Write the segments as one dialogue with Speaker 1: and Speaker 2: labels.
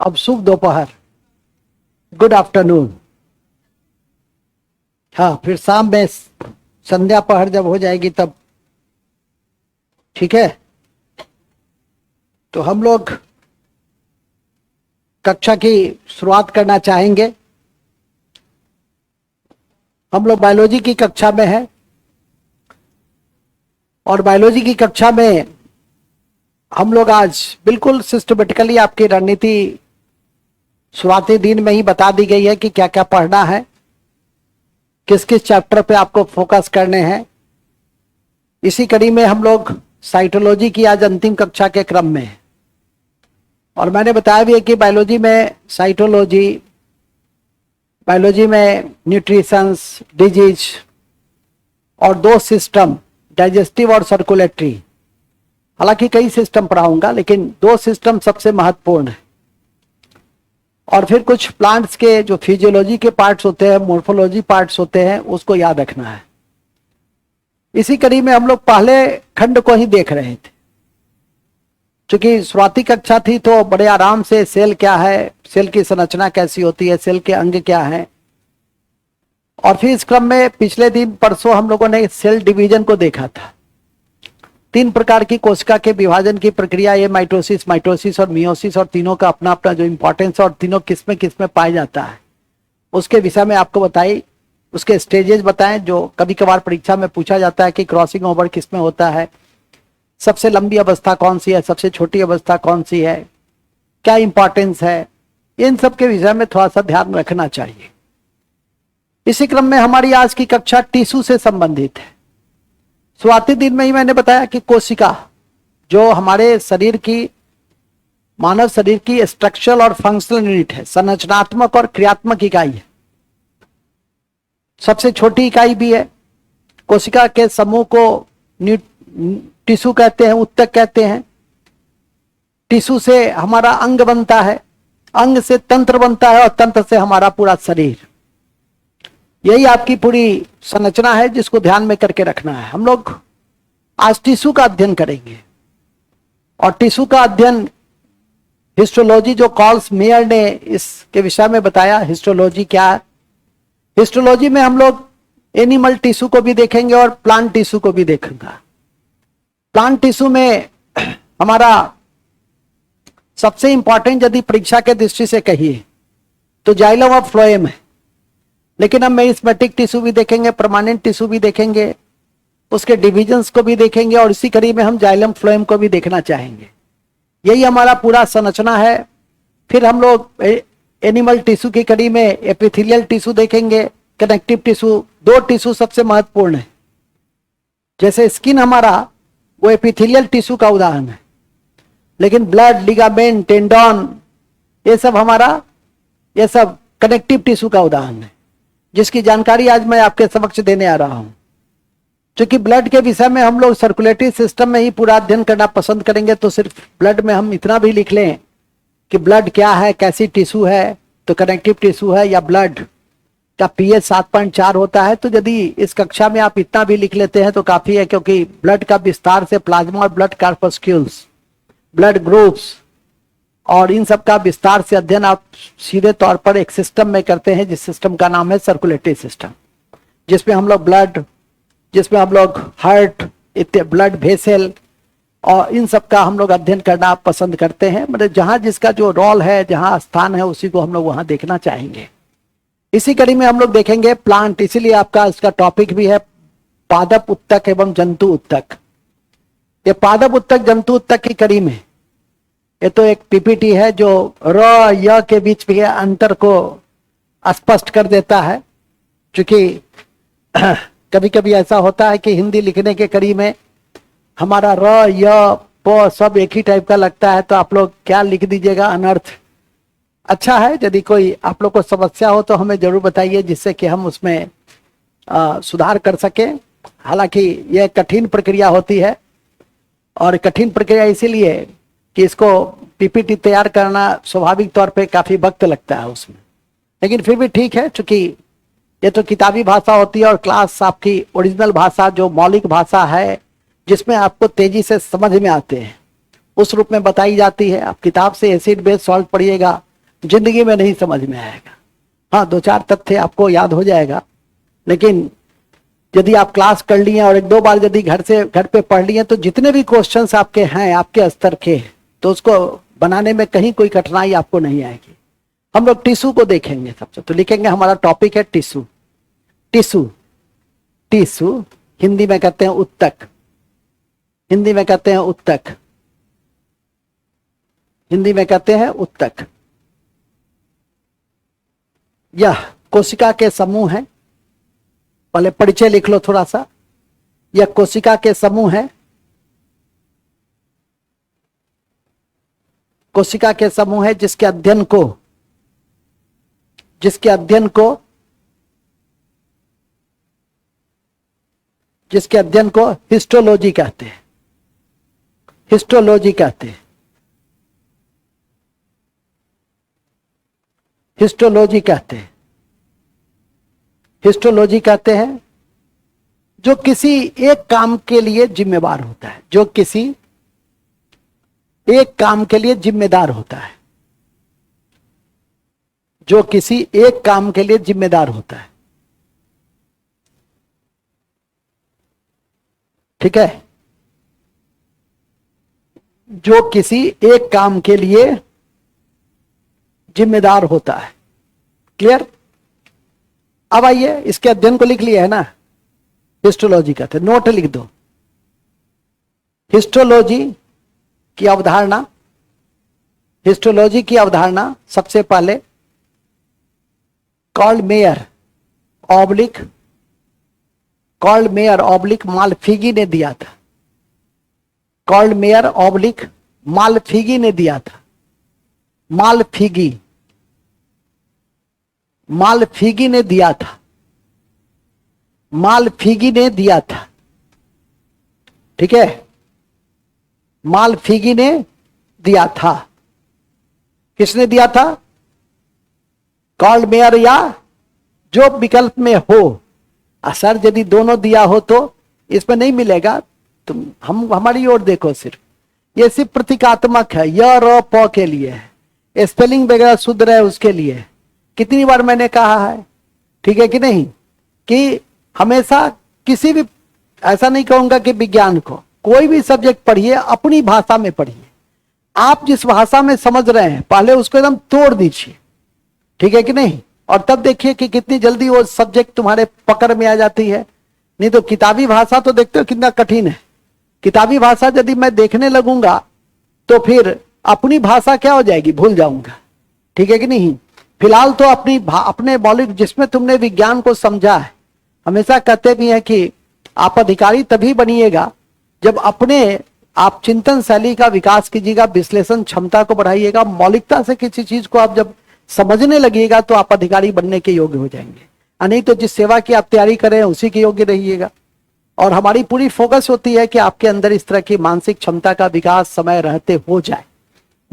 Speaker 1: अब शुभ दोपहर, good afternoon. हाँ, फिर शाम में संध्या पहर जब हो जाएगी तब ठीक है। तो हम लोग कक्षा की शुरुआत करना चाहेंगे। हम लोग बायोलॉजी की कक्षा में हैं और बायोलॉजी की कक्षा में हम लोग आज बिल्कुल सिस्टमेटिकली आपकी रणनीति शुरुआती दिन में ही बता दी गई है कि क्या क्या पढ़ना है, किस किस चैप्टर पे आपको फोकस करने हैं। इसी कड़ी में हम लोग साइटोलॉजी की आज अंतिम कक्षा के क्रम में है और मैंने बताया भी है कि बायोलॉजी में साइटोलॉजी, बायोलॉजी में न्यूट्रिशंस, डिजीज और दो सिस्टम, डाइजेस्टिव और सर्कुलेटरी। हालांकि कई सिस्टम पढ़ाऊंगा लेकिन दो सिस्टम सबसे महत्वपूर्ण है। और फिर कुछ प्लांट्स के जो फिजियोलॉजी के पार्ट्स होते हैं, मोर्फोलॉजी पार्ट्स होते हैं, उसको याद रखना है। इसी कड़ी में हम लोग पहले खंड को ही देख रहे थे। क्योंकि शुरुआती कक्षा थी तो बड़े आराम से सेल क्या है, सेल की संरचना कैसी होती है, सेल के अंग क्या है। और फिर इस क्रम में पिछले दिन परसों हम लोगों ने सेल डिवीजन को देखा था। 3 प्रकार की कोशिका के विभाजन की प्रक्रिया, ये माइटोसिस, माइटोसिस और मियोसिस, और तीनों का अपना अपना जो इंपॉर्टेंस और तीनों किस में पाया जाता है उसके विषय में आपको बताई। उसके स्टेजेस बताएं जो कभी कभार परीक्षा में पूछा जाता है कि क्रॉसिंग ओवर किस में होता है, सबसे लंबी अवस्था कौन सी है, सबसे छोटी अवस्था कौन सी है, क्या इंपॉर्टेंस है, इन सब के विषय में थोड़ा सा ध्यान रखना चाहिए। इसी क्रम में हमारी आज की कक्षा टिश्यू से संबंधित है। शुरुआती दिन में ही मैंने बताया कि कोशिका जो हमारे शरीर की, मानव शरीर की स्ट्रक्चरल और फंक्शनल यूनिट है, संरचनात्मक और क्रियात्मक इकाई है, सबसे छोटी इकाई भी है। कोशिका के समूह को टिश्यू कहते हैं, उत्तक कहते हैं। टिश्यू से हमारा अंग बनता है, अंग से तंत्र बनता है और तंत्र से हमारा पूरा शरीर। यही आपकी पूरी संरचना है जिसको ध्यान में करके रखना है। हम लोग आज टिश्यू का अध्ययन करेंगे और टिश्यू का अध्ययन हिस्टोलॉजी, जो कार्ल मेयर ने इसके विषय में बताया। हिस्टोलॉजी क्या है? हिस्टोलॉजी में हम लोग एनिमल टिश्यू को भी देखेंगे और प्लांट टिश्यू को भी देखेंगे। प्लांट टिश्यू में हमारा सबसे इंपॉर्टेंट यदि परीक्षा के दृष्टि से कहिए तो जाइलम और फ्लोएम है, लेकिन हम मेरिस्मेटिक टिश्यू भी देखेंगे, परमानेंट टिश्यू भी देखेंगे, उसके डिविजन्स को भी देखेंगे और इसी कड़ी में हम जाइलम फ्लोएम को भी देखना चाहेंगे। यही हमारा पूरा संरचना है। फिर हम लोग एनिमल टिश्यू की कड़ी में एपिथेलियल टिश्यू देखेंगे, कनेक्टिव टिश्यू। 2 टिश्यू सबसे महत्वपूर्ण है। जैसे स्किन हमारा, वो एपिथेलियल टिश्यू का उदाहरण है, लेकिन ब्लड, लिगामेंट, टेंडन, ये सब हमारा, ये सब कनेक्टिव टिश्यू का उदाहरण है, जिसकी जानकारी आज मैं आपके समक्ष देने आ रहा हूं। क्योंकि ब्लड के विषय में हम लोग सर्कुलेटरी सिस्टम में ही पूरा अध्ययन करना पसंद करेंगे, तो सिर्फ ब्लड में हम इतना भी लिख लें कि ब्लड क्या है, कैसी टिश्यू है, तो कनेक्टिव टिश्यू है, या ब्लड का पीएच 7.4 होता है। तो यदि इस कक्षा में आप इतना भी लिख लेते हैं तो काफी है, क्योंकि ब्लड का विस्तार से प्लाज्मा और ब्लड कार्पस्क्यूल्स, ब्लड ग्रुप्स और इन सब का विस्तार से अध्ययन आप सीधे तौर पर एक सिस्टम में करते हैं, जिस सिस्टम का नाम है सर्कुलेटरी सिस्टम, जिसमें हम लोग ब्लड, जिसमें हम लोग हार्ट, ब्लड वेसल और इन सब का हम लोग अध्ययन करना पसंद करते हैं। मतलब जहां जिसका जो रोल है, जहां स्थान है, उसी को हम लोग वहां देखना चाहेंगे। इसी कड़ी में हम लोग देखेंगे प्लांट, इसीलिए आपका इसका टॉपिक भी है पादप उत्तक एवं जंतु उत्तक। ये पादप उत्तक, जंतु उत्तक की कड़ी में ये तो एक पीपीटी है जो र य के बीच के अंतर को स्पष्ट कर देता है। क्योंकि कभी कभी ऐसा होता है कि हिंदी लिखने के कड़ी में हमारा र य प सब एक ही टाइप का लगता है, तो आप लोग क्या लिख दीजिएगा, अनर्थ। अच्छा है, यदि कोई आप लोग को समस्या हो तो हमें जरूर बताइए, जिससे कि हम उसमें सुधार कर सकें। हालांकि यह कठिन प्रक्रिया होती है और कठिन प्रक्रिया इसीलिए कि इसको पीपीटी तैयार करना स्वाभाविक तौर पे काफी वक्त लगता है उसमें, लेकिन फिर भी ठीक है, क्योंकि ये तो किताबी भाषा होती है और क्लास आपकी ओरिजिनल भाषा, जो मौलिक भाषा है, जिसमें आपको तेजी से समझ में आते हैं, उस रूप में बताई जाती है। आप किताब से एसिड बेस सॉल्ट पढ़िएगा जिंदगी में नहीं समझ में आएगा। हाँ, 2-4 तथ्य आपको याद हो जाएगा, लेकिन यदि आप क्लास कर लिए और 1-2 बार यदि घर पे पढ़ लिए तो जितने भी क्वेश्चंस आपके हैं आपके स्तर के, तो उसको बनाने में कहीं कोई कठिनाई आपको नहीं आएगी। हम लोग टिश्यू को देखेंगे सबसे, तो लिखेंगे हमारा टॉपिक है टिश्यू। टिश्यू, टिश्यू हिंदी में कहते हैं उत्तक, हिंदी में कहते हैं उत्तक, हिंदी में कहते हैं उत्तक। यह कोशिका के समूह है, पहले परिचय लिख लो थोड़ा सा। यह कोशिका के समूह है, कोशिका के समूह है जिसके अध्ययन को हिस्टोलॉजी कहते हैं, हिस्टोलॉजी कहते हैं, हिस्टोलॉजी कहते हैं, हिस्टोलॉजी कहते हैं जो किसी एक काम के लिए जिम्मेदार होता है, जो किसी एक काम के लिए जिम्मेदार होता है, जो किसी एक काम के लिए जिम्मेदार होता है। ठीक है, जो किसी एक काम के लिए जिम्मेदार होता है। क्लियर? अब आइए, इसके अध्ययन को लिख लिया है ना, हिस्टोलॉजी कहते हैं, नोट लिख दो। हिस्टोलॉजी की अवधारणा, हिस्टोलॉजी की अवधारणा सबसे पहले कार्ल मेयर ऑब्लिक मालफिगी ने दिया था। कार्ल मेयर ऑब्लिक मालफिगी ने दिया था। मालफिगी ने दिया था, मालफिगी ने दिया था। ठीक है, मालफिगी ने दिया था। किसने दिया था? कार्ल मेयर या जो विकल्प में हो। सर यदि दोनों दिया हो तो इसमें नहीं मिलेगा, तुम हमारी ओर देखो, सिर्फ ये सिर्फ प्रतीकात्मक है, य र प के लिए है, स्पेलिंग वगैरह शुद्ध रहे उसके लिए। कितनी बार मैंने कहा है, ठीक है कि नहीं, कि हमेशा किसी भी, ऐसा नहीं कहूंगा कि विज्ञान को, कोई भी सब्जेक्ट पढ़िए अपनी भाषा में पढ़िए। आप जिस भाषा में समझ रहे हैं पहले उसको एकदम तोड़ दीजिए, ठीक है कि नहीं, और तब देखिए कि कितनी जल्दी वो सब्जेक्ट तुम्हारे पकड़ में आ जाती है। नहीं तो किताबी भाषा तो देखते हो कितना कठिन है। किताबी भाषा यदि मैं देखने लगूंगा तो फिर अपनी भाषा क्या हो जाएगी, भूल जाऊंगा। ठीक है कि नहीं? फिलहाल तो अपने मौलिक, जिसमें तुमने विज्ञान को समझा है, हमेशा कहते भी हैं कि आप अधिकारी तभी बनिएगा जब आप चिंतन शैली का विकास कीजिएगा, विश्लेषण क्षमता को बढ़ाइएगा, मौलिकता से किसी चीज को आप जब समझने लगिएगा तो आप अधिकारी बनने के योग्य हो जाएंगे। नहीं तो जिस सेवा की आप तैयारी कर रहे हैं उसी के योग्य रहिएगा। और हमारी पूरी फोकस होती है कि आपके अंदर इस तरह की मानसिक क्षमता का विकास समय रहते हो जाए।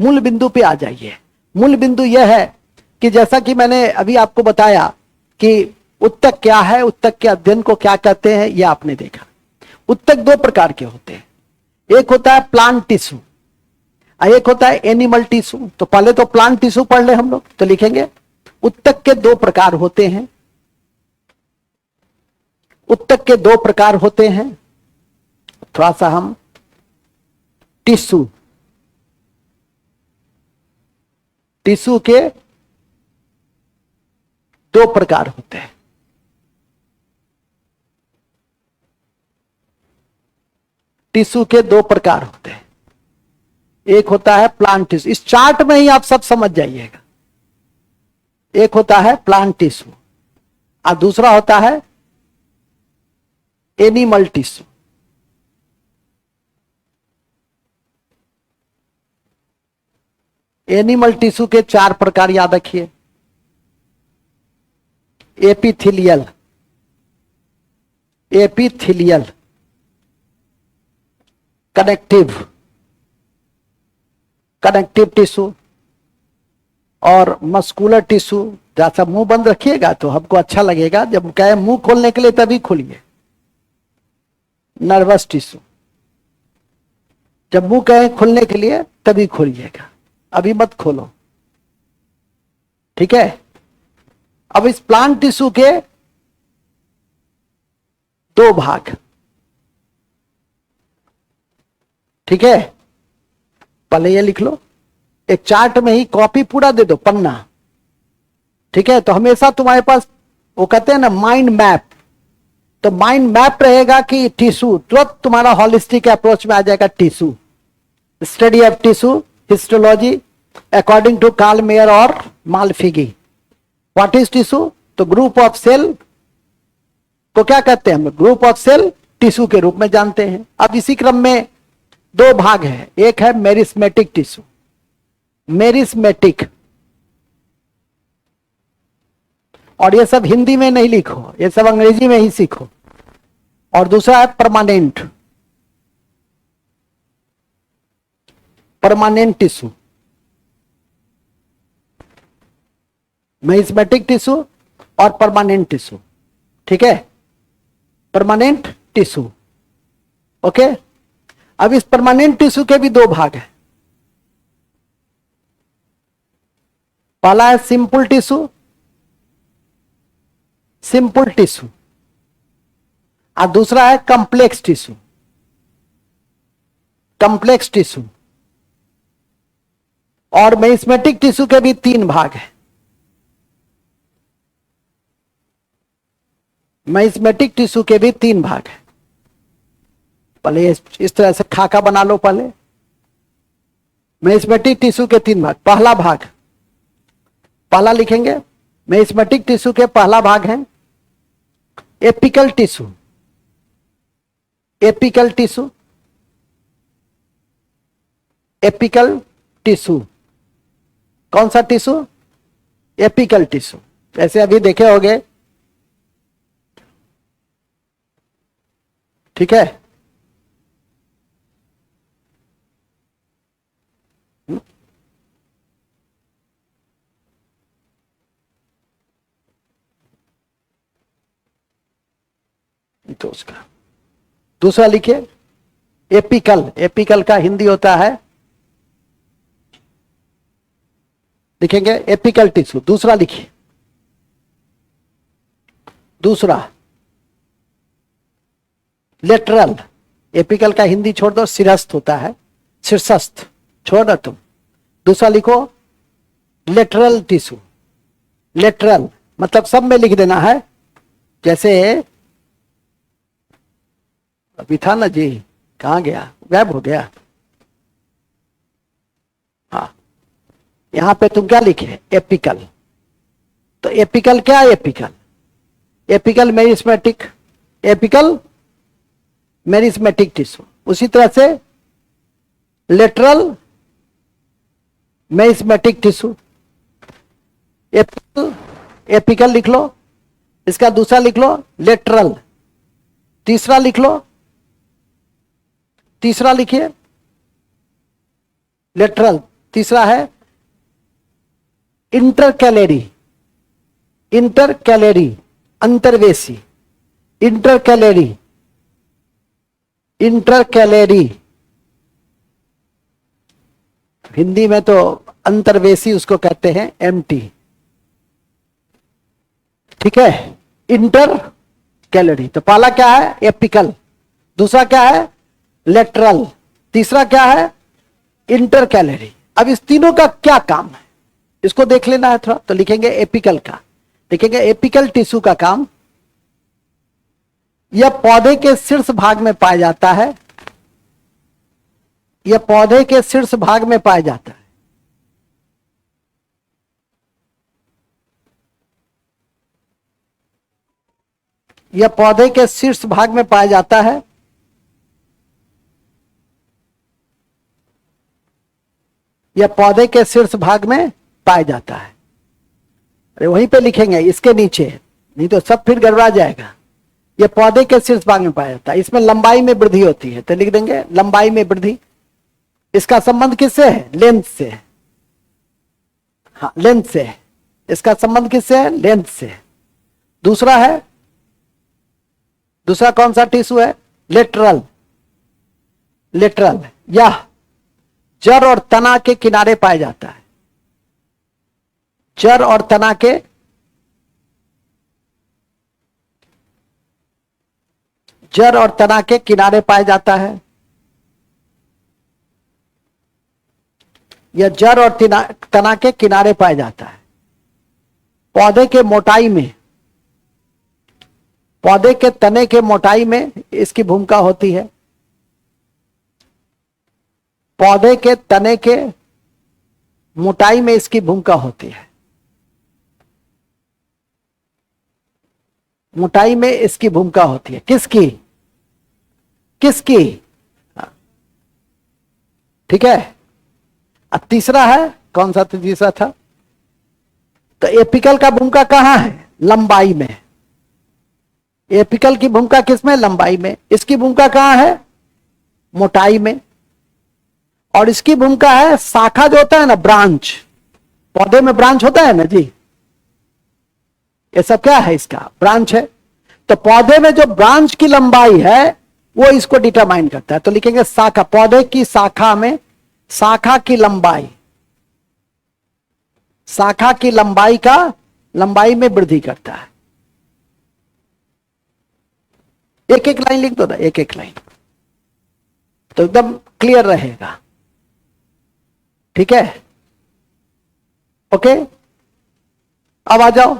Speaker 1: मूल बिंदु पे आ जाइए। मूल बिंदु यह है कि जैसा कि मैंने अभी आपको बताया कि उत्तक क्या है, उत्तक के अध्ययन को क्या कहते हैं, यह आपने देखा। उत्तक 2 प्रकार के होते हैं, एक होता है प्लांट टिश्यू, एक होता है एनिमल टिश्यू। तो पहले तो प्लांट टिश्यू पढ़ ले हम लोग, तो लिखेंगे उत्तक के 2 प्रकार होते हैं। उत्तक के 2 प्रकार होते हैं। थोड़ा सा हम टिश्यू के 2 प्रकार होते हैं। टिश्यू के 2 प्रकार होते हैं। एक होता है प्लांट टिश्यू, इस चार्ट में ही आप सब समझ जाइएगा। एक होता है प्लांट टिश्यू और दूसरा होता है एनिमल टिश्यू। एनिमल टिश्यू के 4 प्रकार याद रखिए। एपिथेलियल, कनेक्टिव टिश्यू और मस्कुलर टिश्यू। जैसा मुंह बंद रखिएगा तो हमको अच्छा लगेगा, जब कहे मुंह खोलने के लिए तभी खोलिए। नर्वस टिश्यू, जब मुंह कहे खोलने के लिए तभी खोलिएगा, अभी मत खोलो। ठीक है। अब इस प्लांट टिश्यू के दो भाग, ठीक है। पहले ये लिख लो, एक चार्ट में ही कॉपी पूरा दे दो, पन्ना, ठीक है। तो हमेशा तुम्हारे पास वो कहते हैं ना माइंड मैप, तो माइंड मैप रहेगा कि टिश्यू, तुरंत तुम्हारा हॉलिस्टिक अप्रोच में आ जाएगा tissue, study of tissue histology according to Karl Meyer और मालफिगी। What is tissue? तो ग्रुप ऑफ सेल को क्या कहते हैं हम? ग्रुप ऑफ सेल टिश्यू के रूप में जानते हैं। अब इसी क्रम में दो भाग है, एक है मेरिस्मेटिक टिश्यू, मेरिस्मेटिक, और ये सब हिंदी में नहीं लिखो, ये सब अंग्रेजी में ही सीखो। और दूसरा है permanent, permanent tissue, meristematic tissue और परमानेंट टिश्यू, ठीक है। Permanent tissue, okay. अब इस परमानेंट टिश्यू के भी दो भाग हैं। पहला है सिंपल टिश्यू, सिंपल टिश्यू, और दूसरा है कॉम्प्लेक्स टिश्यू, कॉम्प्लेक्स टिश्यू। और मेरिस्मेटिक टिश्यू के भी तीन भाग हैं। मेरिस्मेटिक टिश्यू के भी तीन भाग हैं। पहले इस तरह से खाका बना लो। पहले मेरिस्मेटिक टिश्यू के तीन भाग। पहला भाग, पहला लिखेंगे, मेरिस्मेटिक टिश्यू के पहला भाग है apical tissue, apical tissue, apical tissue. कौन सा टिश्यू? Apical tissue. जैसे अभी देखे होंगे, ठीक है। तो उसका दूसरा लिखिए एपिकल, एपिकल का हिंदी होता है, लिखेंगे एपिकल टिश्यू। दूसरा लिखिए, दूसरा लेटरल, एपिकल का हिंदी छोड़ दो, शीर्षस्थ होता है, शीर्षस्थ छोड़ दो तुम। दूसरा लिखो लेटरल टिश्यू, लेटरल मतलब सब में लिख देना है। जैसे अभी था ना जी, कहां गया, गायब हो गया। हाँ, यहां पे तुम क्या लिखे? एपिकल। तो एपिकल क्या है? Apical, apical meristematic, apical meristematic tissue. उसी तरह से lateral meristematic tissue, apical, apical लिख लो। इसका दूसरा लिख लो लेटरल। तीसरा लिख लो, तीसरा लिखिए लेटरल। तीसरा है इंटरकैलेरी, इंटरकैलेरी अंतर्वेशी, इंटरकैलेरी, इंटरकैलेरी हिंदी में तो अंतर्वेशी उसको कहते हैं, एमटी, ठीक है। Intercalary. तो पहला क्या है? एपिकल। दूसरा क्या है? लेटरल। तीसरा क्या है? Inter calorie. अब इस तीनों का क्या काम है इसको देख लेना है थोड़ा। तो लिखेंगे एपिकल का, लिखेंगे एपिकल टिश्यू का काम, यह पौधे के शीर्ष भाग में पाया जाता है, यह पौधे के शीर्ष भाग में पाया जाता है। यह पौधे के शीर्ष भाग में पाया जाता है। यह पौधे के शीर्ष भाग में पाया जाता है। अरे वहीं पे लिखेंगे, इसके नीचे, नहीं तो सब फिर गड़बड़ा जाएगा। यह पौधे के शीर्ष भाग में पाया जाता है। इसमें लंबाई में वृद्धि होती है, तो लिख देंगे लंबाई में वृद्धि। इसका संबंध किससे है? लेंथ से। हाँ, लेंथ से। इसका संबंध किससे है? लेंथ से। दूसरा है, दूसरा कौन सा टिश्यू है? लेटरल। लेटरल यह जड़ और तना के किनारे पाया जाता है। जड़ और तना के किनारे पाया जाता है। यह जड़ और तना के किनारे पाया जाता है। पौधे के मोटाई में, पौधे के तने के मोटाई में इसकी भूमिका होती है। पौधे के तने के मोटाई में इसकी भूमिका होती है। मोटाई में इसकी भूमिका होती है। किसकी? ठीक है। अब तीसरा है, कौन सा तीसरा था? तो एपिकल का भूमिका कहां है? लंबाई में। एपिकल की भूमिका किसमें? लंबाई में। इसकी भूमिका कहां है? मोटाई में। और इसकी भूमिका है, शाखा जो होता है ना, ब्रांच, पौधे में ब्रांच होता है ना जी, ये सब क्या है? इसका ब्रांच है। तो पौधे में जो ब्रांच की लंबाई है वो इसको डिटरमाइन करता है। तो लिखेंगे शाखा, पौधे की शाखा में, शाखा की लंबाई, शाखा की लंबाई का, लंबाई में वृद्धि करता है। एक एक लाइन लिख दो ना, एक एक लाइन, तो एकदम क्लियर रहेगा। ठीक है, ओके। अब आ जाओ,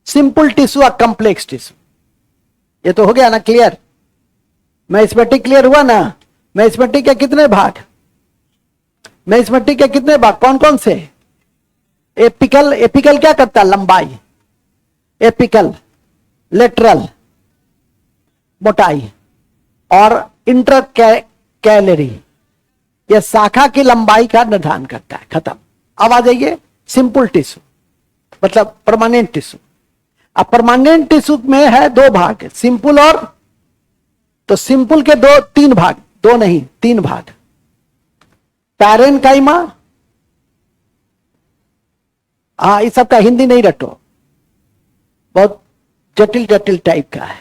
Speaker 1: सिंपल टिश्यू और कॉम्प्लेक्स टिश्यू। ये तो हो गया ना क्लियर? मैथमेटिक क्लियर हुआ ना? मैथमेटिक के कितने भाग? मैथमेटिक के कितने भाग? कौन कौन से? एपिकल, एपिकल क्या करता है? लंबाई। एपिकल, लेटरल, मोटाई, और इंटर कैलरी, यह शाखा की लंबाई का निर्धारण करता है। खत्म। अब आ जाइए सिंपल टिश्यू, मतलब परमानेंट टिश्यू। अब परमानेंट टिश्यू में है दो भाग, सिंपल और, तो सिंपल के तीन भाग, दो नहीं तीन भाग। पैरेनकाइमा, हाँ इस सब का हिंदी नहीं रटो, बहुत जटिल जटिल टाइप का है।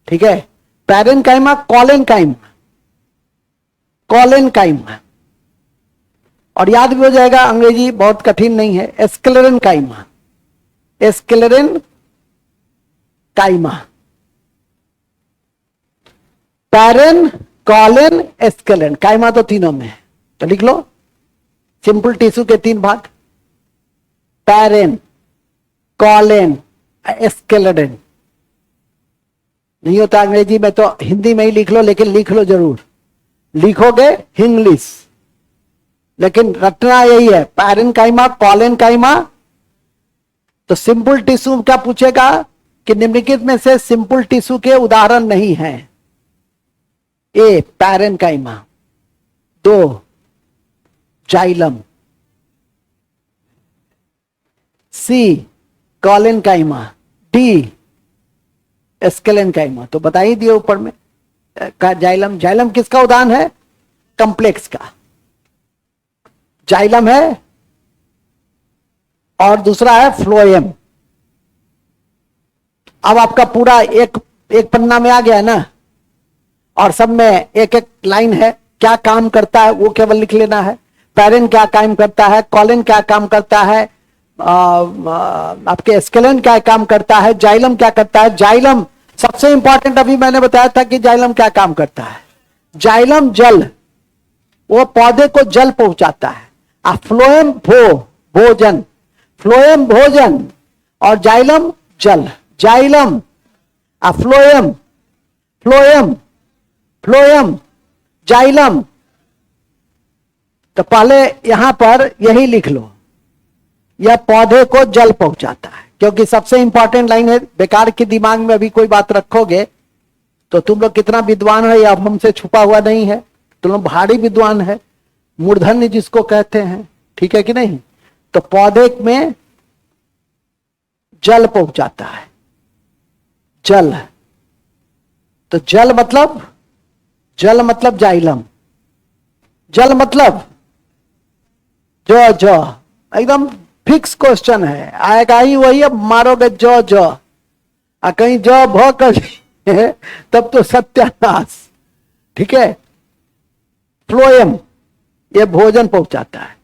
Speaker 1: ठीक है, पैरेनकाइमा, कॉलेनकाइमा, कॉलेनकाइमा, और याद भी हो जाएगा, अंग्रेजी बहुत कठिन नहीं है। एस्क्लेरेनकाइमा, एस्क्लेरेनकाइमा, पैरेन, कॉलेन, एस्केलेन, काइमा तो तीनों में है। तो लिख लो सिंपल टिश्यू के तीन भाग, पैरेन, कॉलेन, एस्केलेन। नहीं होता अंग्रेजी में तो हिंदी में ही लिख लो, लेकिन लिख लो जरूर। लिखोगे इंग्लिश, लेकिन रटना यही है, पैरेन काइमा, कॉलेन काइमा। तो सिंपल टिश्यू क्या पूछेगा कि निम्नलिखित में से सिंपल टिश्यू के उदाहरण नहीं है? ए पैरेनकाइमा, दो जाइलम, सी कॉलेनकाइमा, डी एस्केलेनकाइमा। तो बता ही दिए ऊपर में का जाइलम। जाइलम किसका उदाहरण है? कॉम्प्लेक्स का जाइलम है, और दूसरा है फ्लोएम। अब आपका पूरा एक पन्ना में आ गया ना, और सब में एक एक लाइन है, क्या काम करता है वो केवल लिख लेना है। पैरेन क्या काम करता है, कॉलेन क्या काम करता है, आपके एस्केलेन क्या काम करता है, जाइलम क्या करता है। जाइलम सबसे इंपॉर्टेंट, अभी मैंने बताया था कि जाइलम क्या काम करता है। जाइलम जल, वो पौधे को जल पहुंचाता है। फ्लोएम भोजन, फ्लोएम भोजन, और जाइलम जल। Xylem, phloem, phloem, phloem, xylem. तो पहले यहां पर यही लिख लो, यह पौधे को जल पहुंचाता है, क्योंकि सबसे इंपॉर्टेंट लाइन है। बेकार के दिमाग में अभी कोई बात रखोगे तो तुम लोग कितना विद्वान है, या हमसे छुपा हुआ नहीं है, तुम लोग भारी विद्वान है, मूर्धन्य जिसको कहते हैं। ठीक है कि नहीं? तो पौधे में जल पहुंचाता है, जल। तो जल मतलब जाइलम, जल मतलब जो एकदम फिक्स क्वेश्चन है, आएगा ही वही। अब मारोगे जो कहीं जो भ कर तब तो सत्यानाश। ठीक है, फ्लोएम ये भोजन पहुंचाता है,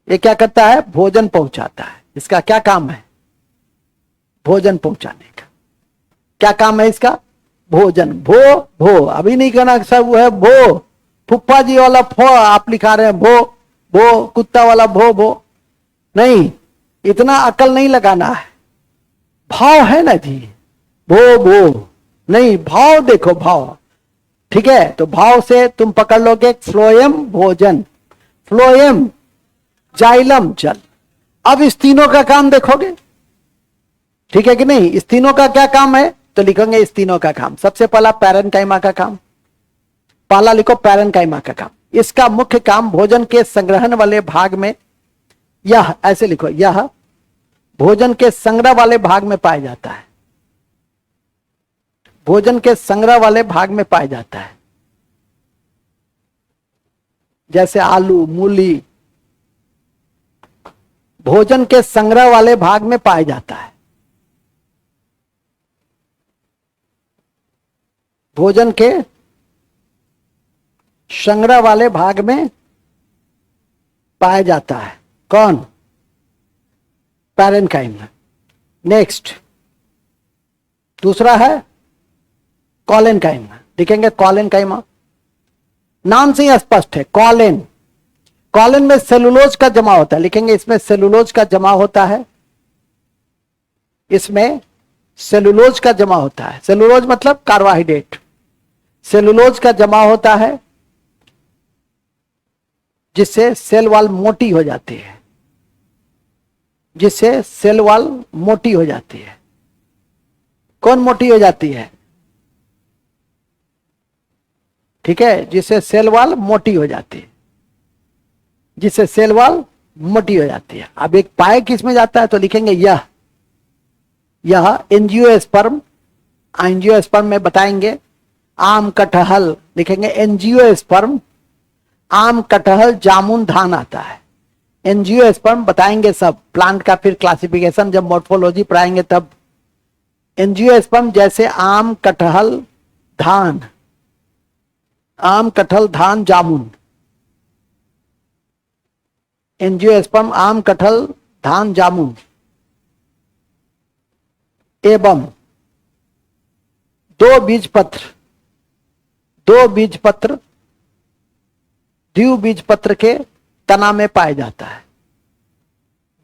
Speaker 1: ये क्या करता है? भोजन पहुंचाता है। इसका क्या काम है? भोजन पहुंचाने का। क्या काम है इसका? भोजन। भो भो अभी नहीं कहना सब वो है भो, फुप्पा जी वाला फो आप लिखा रहे हैं भो, भो कुत्ता वाला भो भो नहीं, इतना अकल नहीं लगाना है। भाव है ना जी, भो भो नहीं, भाव देखो भाव, ठीक है? तो भाव से तुम पकड़ लोगे फ्लोएम भोजन, फ्लोएम जाइलम जल। अब इस तीनों का काम देखोगे, ठीक है कि नहीं? इस तीनों का क्या काम है? तो लिखेंगे इस तीनों का काम। सबसे पहला पैरेन्काइमा का काम, पहला लिखो पैरेन्काइमा का काम। इसका मुख्य काम भोजन के संग्रहण वाले भाग में, यह ऐसे लिखो, यह भोजन के संग्रह वाले भाग में पाया जाता है। भोजन के संग्रह वाले भाग में पाया जाता है, जैसे आलू मूली भोजन के संग्रह वाले भाग में पाया जाता है। भोजन के संग्रह वाले भाग में पाया जाता है। कौन? पैरेन्काइमा। नेक्स्ट दूसरा है कॉलेनकाइमा। लिखेंगे कॉलेनकाइमा, नाम से ही स्पष्ट है। कॉलेन, कॉलेन में सेलुलोज का जमा होता है। लिखेंगे इसमें सेलुलोज का जमा होता है, इसमें सेलुलोज का जमा होता है। सेलुलोज मतलब कार्बोहाइड्रेट। सेलुलोज का जमा होता है जिससे सेल वॉल मोटी हो जाती है, जिससे सेल वॉल मोटी हो जाती है। कौन मोटी हो जाती है? ठीक है, जिससे सेल वॉल मोटी हो जाती है, जिससे सेल वॉल मोटी हो जाती है। अब एक पाए किस में जाता है? तो लिखेंगे यह एंजियोस्पर्म। एंजियोस्पर्म में बताएंगे आम कटहल, लिखेंगे एंजियोस्पर्म, आम कटहल जामुन धान आता है। एंजियोस्पर्म बताएंगे सब, प्लांट का फिर क्लासिफिकेशन जब मॉर्फोलॉजी पढ़ाएंगे तब। एंजियोस्पर्म जैसे आम कटहल धान, आम कटहल धान जामुन। एंजियोस्पर्म आम कटहल धान जामुन एवं दो बीज पत्र द्विबीजपत्र के तना में पाया जाता है।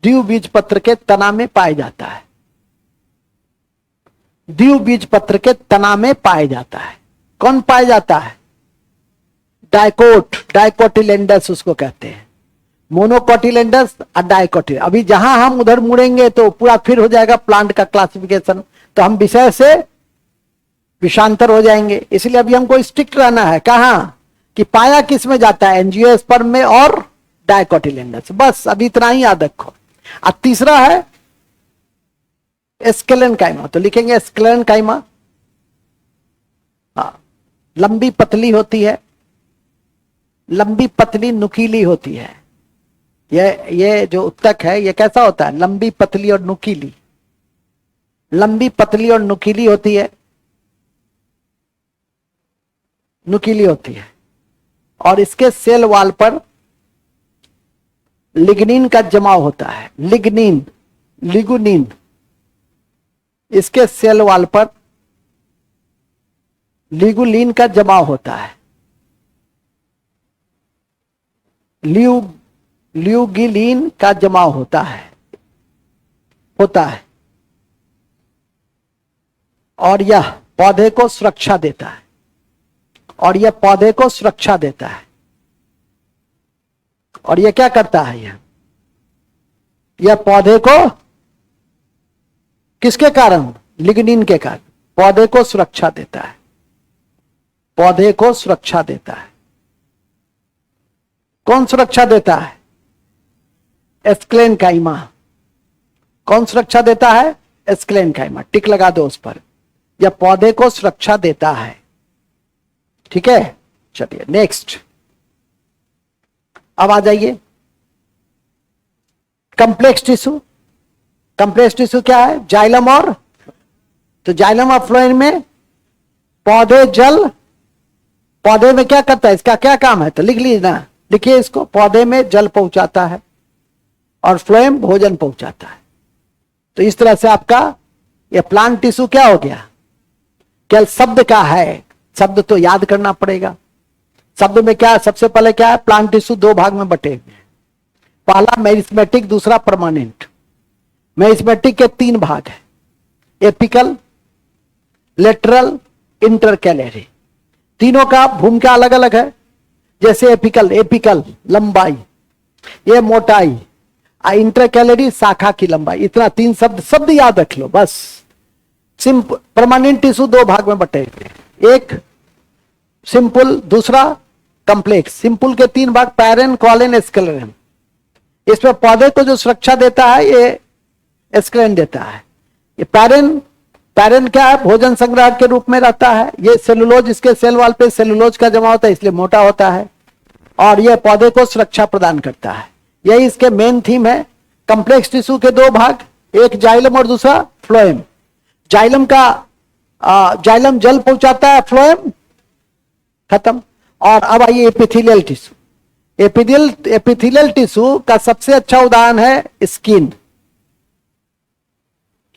Speaker 1: द्विबीजपत्र के तना में पाया जाता है। द्विबीजपत्र के तना में पाया जाता है। कौन पाया जाता है? डाइकोट, डाइकोटिलेंडस उसको कहते हैं। मोनोकोटिलेंडस और डाइकोटिल। अभी जहां हम उधर मुड़ेंगे तो पूरा फिर हो जाएगा प्लांट का क्लासिफिकेशन, तो हम विषय से विषांतर हो जाएंगे। इसलिए अभी हमको स्ट्रिक्ट रहना है। कहां कि पाया किस में जाता है? एंजियोस्पर्म में और डाइकोटिलेंडस। बस अभी इतना ही याद रखो। अब तीसरा है स्क्लेरेनकाइमा। तो लिखेंगे स्क्लेरेनकाइमा, लंबी पतली होती है, लंबी पतली नुकीली होती है। ये जो उत्तक है ये कैसा होता है? लंबी पतली और नुकीली, लंबी पतली और नुकीली होती है, नुकीली होती है। और इसके सेल वॉल पर लिग्निन का जमाव होता है। लिग्निन, लिगुनिन, इसके सेल वॉल पर लिगुलिन का जमाव होता है। ल्यूगिलिन का जमाव होता है और यह पौधे को सुरक्षा देता है, और यह पौधे को सुरक्षा देता है। और यह क्या करता है? यह पौधे को किसके कारण? लिग्निन के कारण पौधे को सुरक्षा देता है, पौधे को सुरक्षा देता है। कौन सुरक्षा देता है? स्क्लेरेनकाइमा। कौन सुरक्षा देता है? स्क्लेरेनकाइमा। टिक लगा दो उस पर। यह पौधे को सुरक्षा देता है। ठीक है, चलिए नेक्स्ट। अब आ जाइए कंप्लेक्स टिश्यू। कंप्लेक्स टिश्यू क्या है? जाइलम और, तो जाइलम और फ्लोएम में पौधे जल, पौधे में क्या करता है? इसका क्या काम है? तो लिख लीजिए ना, लिखिए इसको। पौधे में जल पहुंचाता है, और फ्लोएम भोजन पहुंचाता है। तो इस तरह से आपका ये प्लांट टिश्यू क्या हो गया, केवल शब्द का है, शब्द तो याद करना पड़ेगा। शब्द में क्या, सबसे पहले क्या है, प्लांट टिश्यू दो भाग में बटे हुए हैं, पहला मेरिस्मेटिक, दूसरा परमानेंट। मेरिस्मेटिक के तीन भाग है, एपिकल, लेटरल, इंटरकैलरी। तीनों का भूमिका अलग अलग है। जैसे एपिकल लंबाई, ये मोटाई, इंटरकैलरी शाखा की लंबाई। इतना तीन शब्द याद रख लो बस। सिंपल परमानेंट टिश्यू दो भाग में बटे हुए, एक सिंपल, दूसरा कॉम्प्लेक्स। सिंपल के तीन भाग, पैरेन, कॉलन, स्क्लेरम। इसमें पौधे को जो सुरक्षा देता है ये स्क्लेरम देता है। ये पैरेन क्या है, भोजन संग्रह के रूप में रहता है। ये सेलुलोज, इसके सेल वाल पे सेलुलोज का जमा होता है इसलिए मोटा होता है, और यह पौधे को सुरक्षा प्रदान करता है। यही इसके मेन थीम है। कॉम्प्लेक्स टिश्यू के दो भाग, एक जाइलम और दूसरा फ्लोएम। जाइलम जल पहुंचाता है, फ्लोएम खत्म। और अब आइए एपिथेलियल टिश्यू। एपिथेलियल टिश्यू का सबसे अच्छा उदाहरण है स्किन।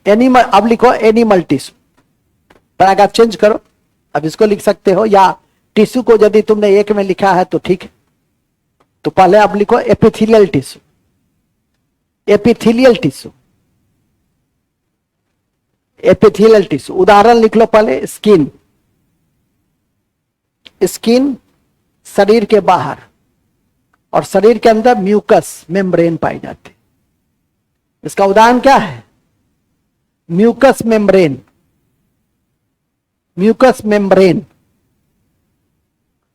Speaker 1: एनिमल, अब लिखो एनिमल टिश्यू, पर आप चेंज करो, अब इसको लिख सकते हो, या टिश्यू को यदि तुमने एक में लिखा है तो ठीक है। तो पहले आप लिखो epithelial tissue. Epithelial tissue, epithelial tissue उदाहरण लिख लो पहले। स्किन, स्किन शरीर के बाहर और शरीर के अंदर म्यूकस मेम्ब्रेन पाई जाती। इसका उदाहरण क्या है, mucous membrane. Mucous membrane,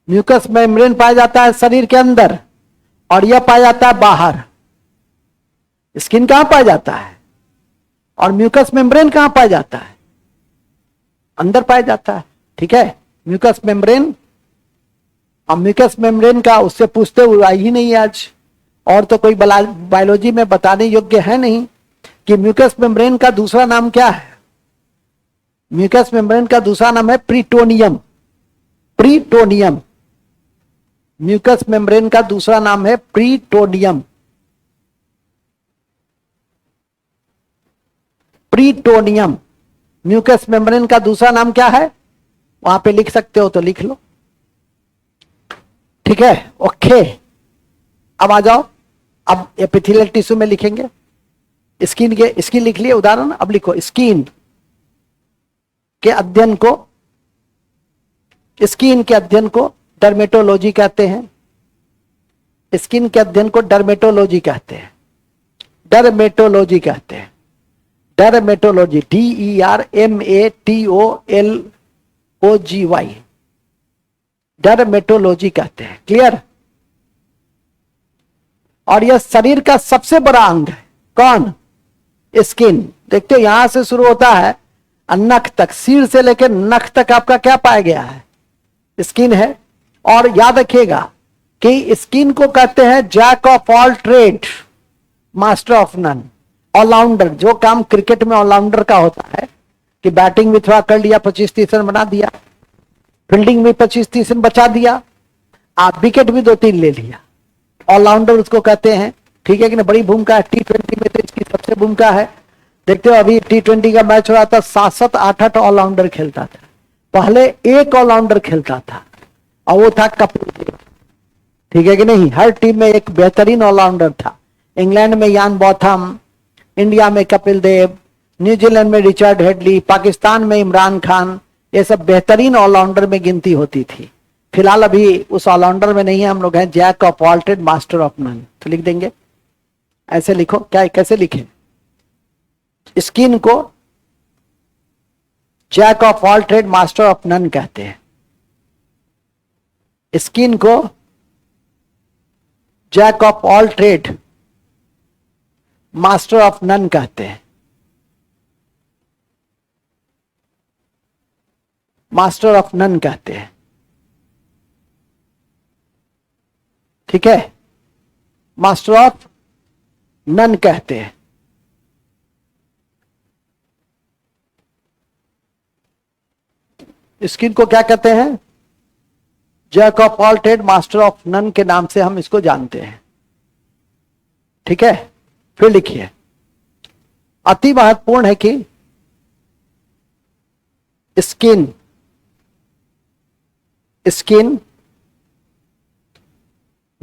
Speaker 1: mucous membrane पाया जाता है शरीर के अंदर, और यह पाया जाता है बाहर। स्किन कहां पाया जाता है, और म्यूकस मेम्ब्रेन कहां पाया जाता है, अंदर पाया जाता है। ठीक है, म्यूकस मेम्ब्रेन। और म्यूकस मेम्ब्रेन का उससे पूछते हुए ही नहीं आज, और तो कोई बायोलॉजी में बताने योग्य है नहीं कि म्यूकस मेम्ब्रेन का दूसरा नाम क्या है। म्यूकस मेम्ब्रेन का दूसरा नाम है प्रीटोनियम। प्रीटोनियम, म्यूकस मेम्ब्रेन का दूसरा नाम है प्रीटोनियम। प्रीटोनियम, म्यूकस मेम्ब्रेन का दूसरा नाम क्या है, वहां पे लिख सकते हो तो लिख लो। ठीक है, ओके। अब आ जाओ, अब एपिथेलियल टिश्यू में लिखेंगे। स्किन लिख लिए उदाहरण। अब लिखो स्किन के अध्ययन को, स्किन के अध्ययन को डर्मेटोलॉजी कहते हैं। स्किन के अध्ययन को डर्मेटोलॉजी कहते हैं। डर्मेटोलॉजी कहते हैं। डर्मेटोलॉजी, DERMATOLOGY, डर्मेटोलॉजी कहते हैं। क्लियर। और यह शरीर का सबसे बड़ा अंग है। कौन, स्किन। देखते हो यहां से शुरू होता है नख तक, सिर से लेकर नख तक आपका क्या पाया गया है, स्किन है। और याद रखिएगा कि स्किन को कहते हैं jack of all trade, master of none. Allrounder, जो काम क्रिकेट में ऑलराउंडर का होता है कि बैटिंग भी थोड़ा कर लिया, 25-30 रन बना दिया, फील्डिंग में 25-30 रन बचा दिया, आप विकेट भी 2-3 ले लिया, ऑलराउंडर उसको कहते हैं। ठीक है कि ना, बड़ी भूमिका है। T20 में तो इसकी सबसे भूमिका है। देखते हो अभी T20 का मैच हो रहा था, 7-7, 8-8 ऑलराउंडर खेलता था। पहले एक ऑलराउंडर खेलता था और वो था कपिल देव। ठीक है कि नहीं, हर टीम में एक बेहतरीन ऑलराउंडर था। इंग्लैंड में यान बॉथम, इंडिया में कपिल देव, न्यूजीलैंड में रिचर्ड हेडली, पाकिस्तान में इमरान खान, ये सब बेहतरीन ऑलराउंडर में गिनती होती थी। फिलहाल अभी उस ऑलराउंडर में नहीं है, हम लोग हैं jack of all trade, master of none. तो लिख देंगे, ऐसे लिखो। क्या, कैसे लिखें, स्किन को jack of all trade, master of none कहते हैं। स्किन को jack of all trade, master of none कहते हैं। मास्टर ऑफ नन कहते हैं। ठीक है, मास्टर ऑफ नन कहते हैं। स्किन को क्या कहते हैं, jack of all trade, master of none के नाम से हम इसको जानते हैं। ठीक है, फिर लिखिए, अति महत्वपूर्ण है कि स्किन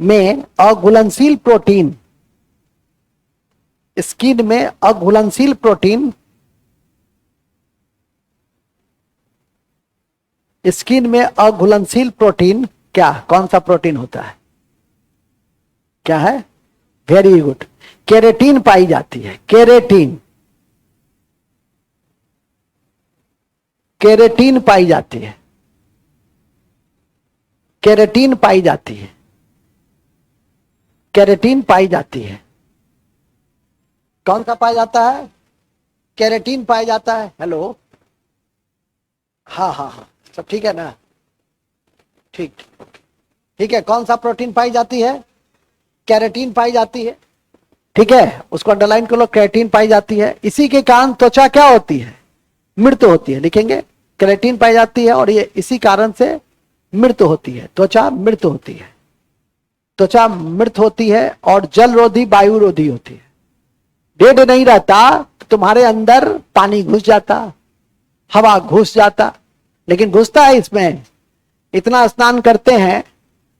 Speaker 1: में अघुलनशील प्रोटीन, स्किन में अघुलनशील प्रोटीन, स्किन में अघुलनशील प्रोटीन क्या, कौन सा प्रोटीन होता है, क्या है, वेरी गुड, केरेटिन पाई जाती है। केरेटिन पाई जाती है, केरेटिन पाई जाती है, केरेटिन पाई जाती है। कौन सा पाया जाता है, केरेटिन पाया जाता है। हेलो, हाँ हाँ हाँ, सब ठीक है ना, ठीक ठीक है। कौन सा प्रोटीन पाई जाती है, केरेटिन पाई जाती है, ठीक है, उसको अंडरलाइन कर लो, केरेटिन पाई जाती है। इसी के कारण त्वचा क्या होती है, मृत्यु होती है, लिखेंगे केरेटिन पाई जाती है और ये इसी कारण से मृत्यु होती है, त्वचा मृत्यु होती है, त्वचा मृत होती है और जलरोधी वायुरोधी होती है। डेढ़ नहीं रहता तो तुम्हारे अंदर पानी घुस जाता, हवा घुस जाता, लेकिन घुसता है इसमें, इतना स्नान करते हैं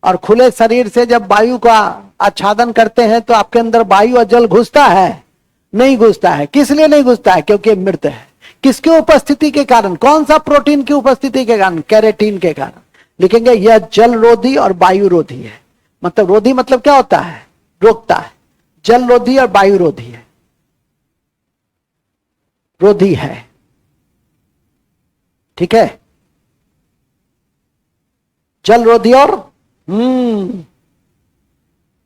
Speaker 1: और खुले शरीर से जब वायु का आच्छादन करते हैं तो आपके अंदर वायु और जल घुसता है, नहीं घुसता है। किस लिए नहीं घुसता है, क्योंकि मृत है। किसकी उपस्थिति के कारण, कौन सा प्रोटीन की उपस्थिति के कारण, केरेटिन के कारण। लिखेंगे यह जल रोधी और वायु रोधी है। मतलब रोधी मतलब क्या होता है, रोकता है, जल रोधी और वायु रोधी है, रोधी है, ठीक है, जल रोधी और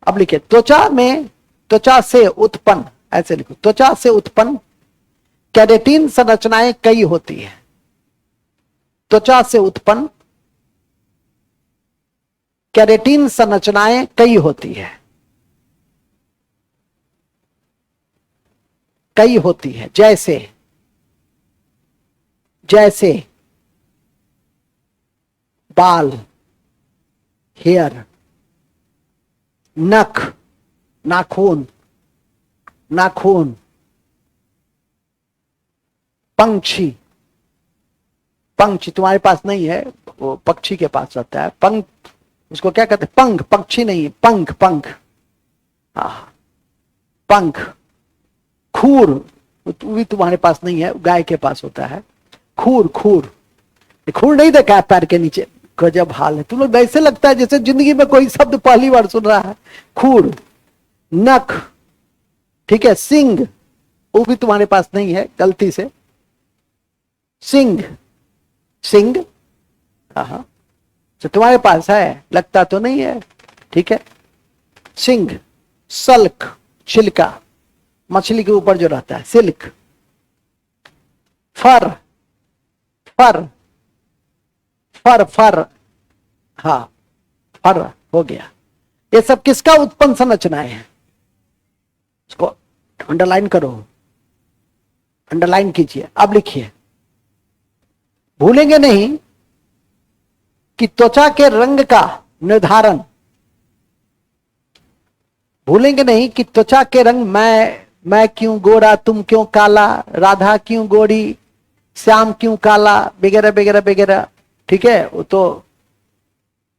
Speaker 1: अब लिखिए, त्वचा में, त्वचा से उत्पन्न, ऐसे लिखो, त्वचा से उत्पन्न केरेटिन संरचनाएं कई होती है। त्वचा से उत्पन्न केरेटिन संरचनाएं कई होती है, कई होती है। जैसे जैसे बाल, हेयर, नख, नाखून, नाखून, पंक्षी, पंक्षी तुम्हारे पास नहीं है, वो पक्षी के पास रहता है, पंख, उसको क्या कहते हैं, पंख, पक्षी नहीं है, पंख, पंख, हाँ पंख, खूर, वो भी तुम्हारे पास नहीं है, गाय के पास होता है, खूर, खूर, खूर नहीं देखा है पैर के नीचे, गजब हाल है, तुम लोग ऐसे लगता है जैसे जिंदगी में कोई शब्द पहली बार सुन रहा है। खूर, नख, ठीक है, सिंग, वो भी तुम्हारे पास नहीं है, गलती से, सिंग, सिंग, हाँ तो तुम्हारे पास है, लगता तो नहीं है, ठीक है, सिंग, सल्क, छिलका, मछली के ऊपर जो रहता है, सिल्क, फर, फर, फर, फर, हाँ फर हो गया। ये सब किसका उत्पन्न संरचनाएं हैं, इसको अंडरलाइन करो, अंडरलाइन कीजिए। अब लिखिए, भूलेंगे नहीं कि त्वचा के रंग का निर्धारण, भूलेंगे नहीं कि त्वचा के रंग, मैं क्यों गोरा, तुम क्यों काला, राधा क्यों गोरी, श्याम क्यों काला, वगैरह वगैरह वगैरह, ठीक है। वो तो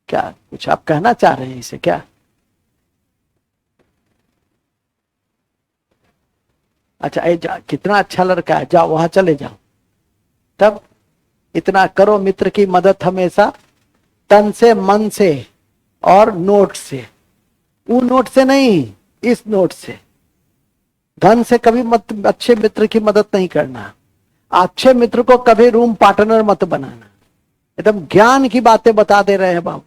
Speaker 1: क्या कुछ आप कहना चाह रहे हैं इसे, क्या अच्छा, कितना अच्छा लड़का है, जाओ वहां चले जाओ। तब इतना करो मित्र की मदद हमेशा, तन से, मन से और नोट से। वो नोट से नहीं, इस नोट से। धन से कभी मत, अच्छे मित्र की मदद नहीं करना, अच्छे मित्र को कभी रूम पार्टनर मत बनाना। एकदम ज्ञान की बातें बता दे रहे हैं बाबू,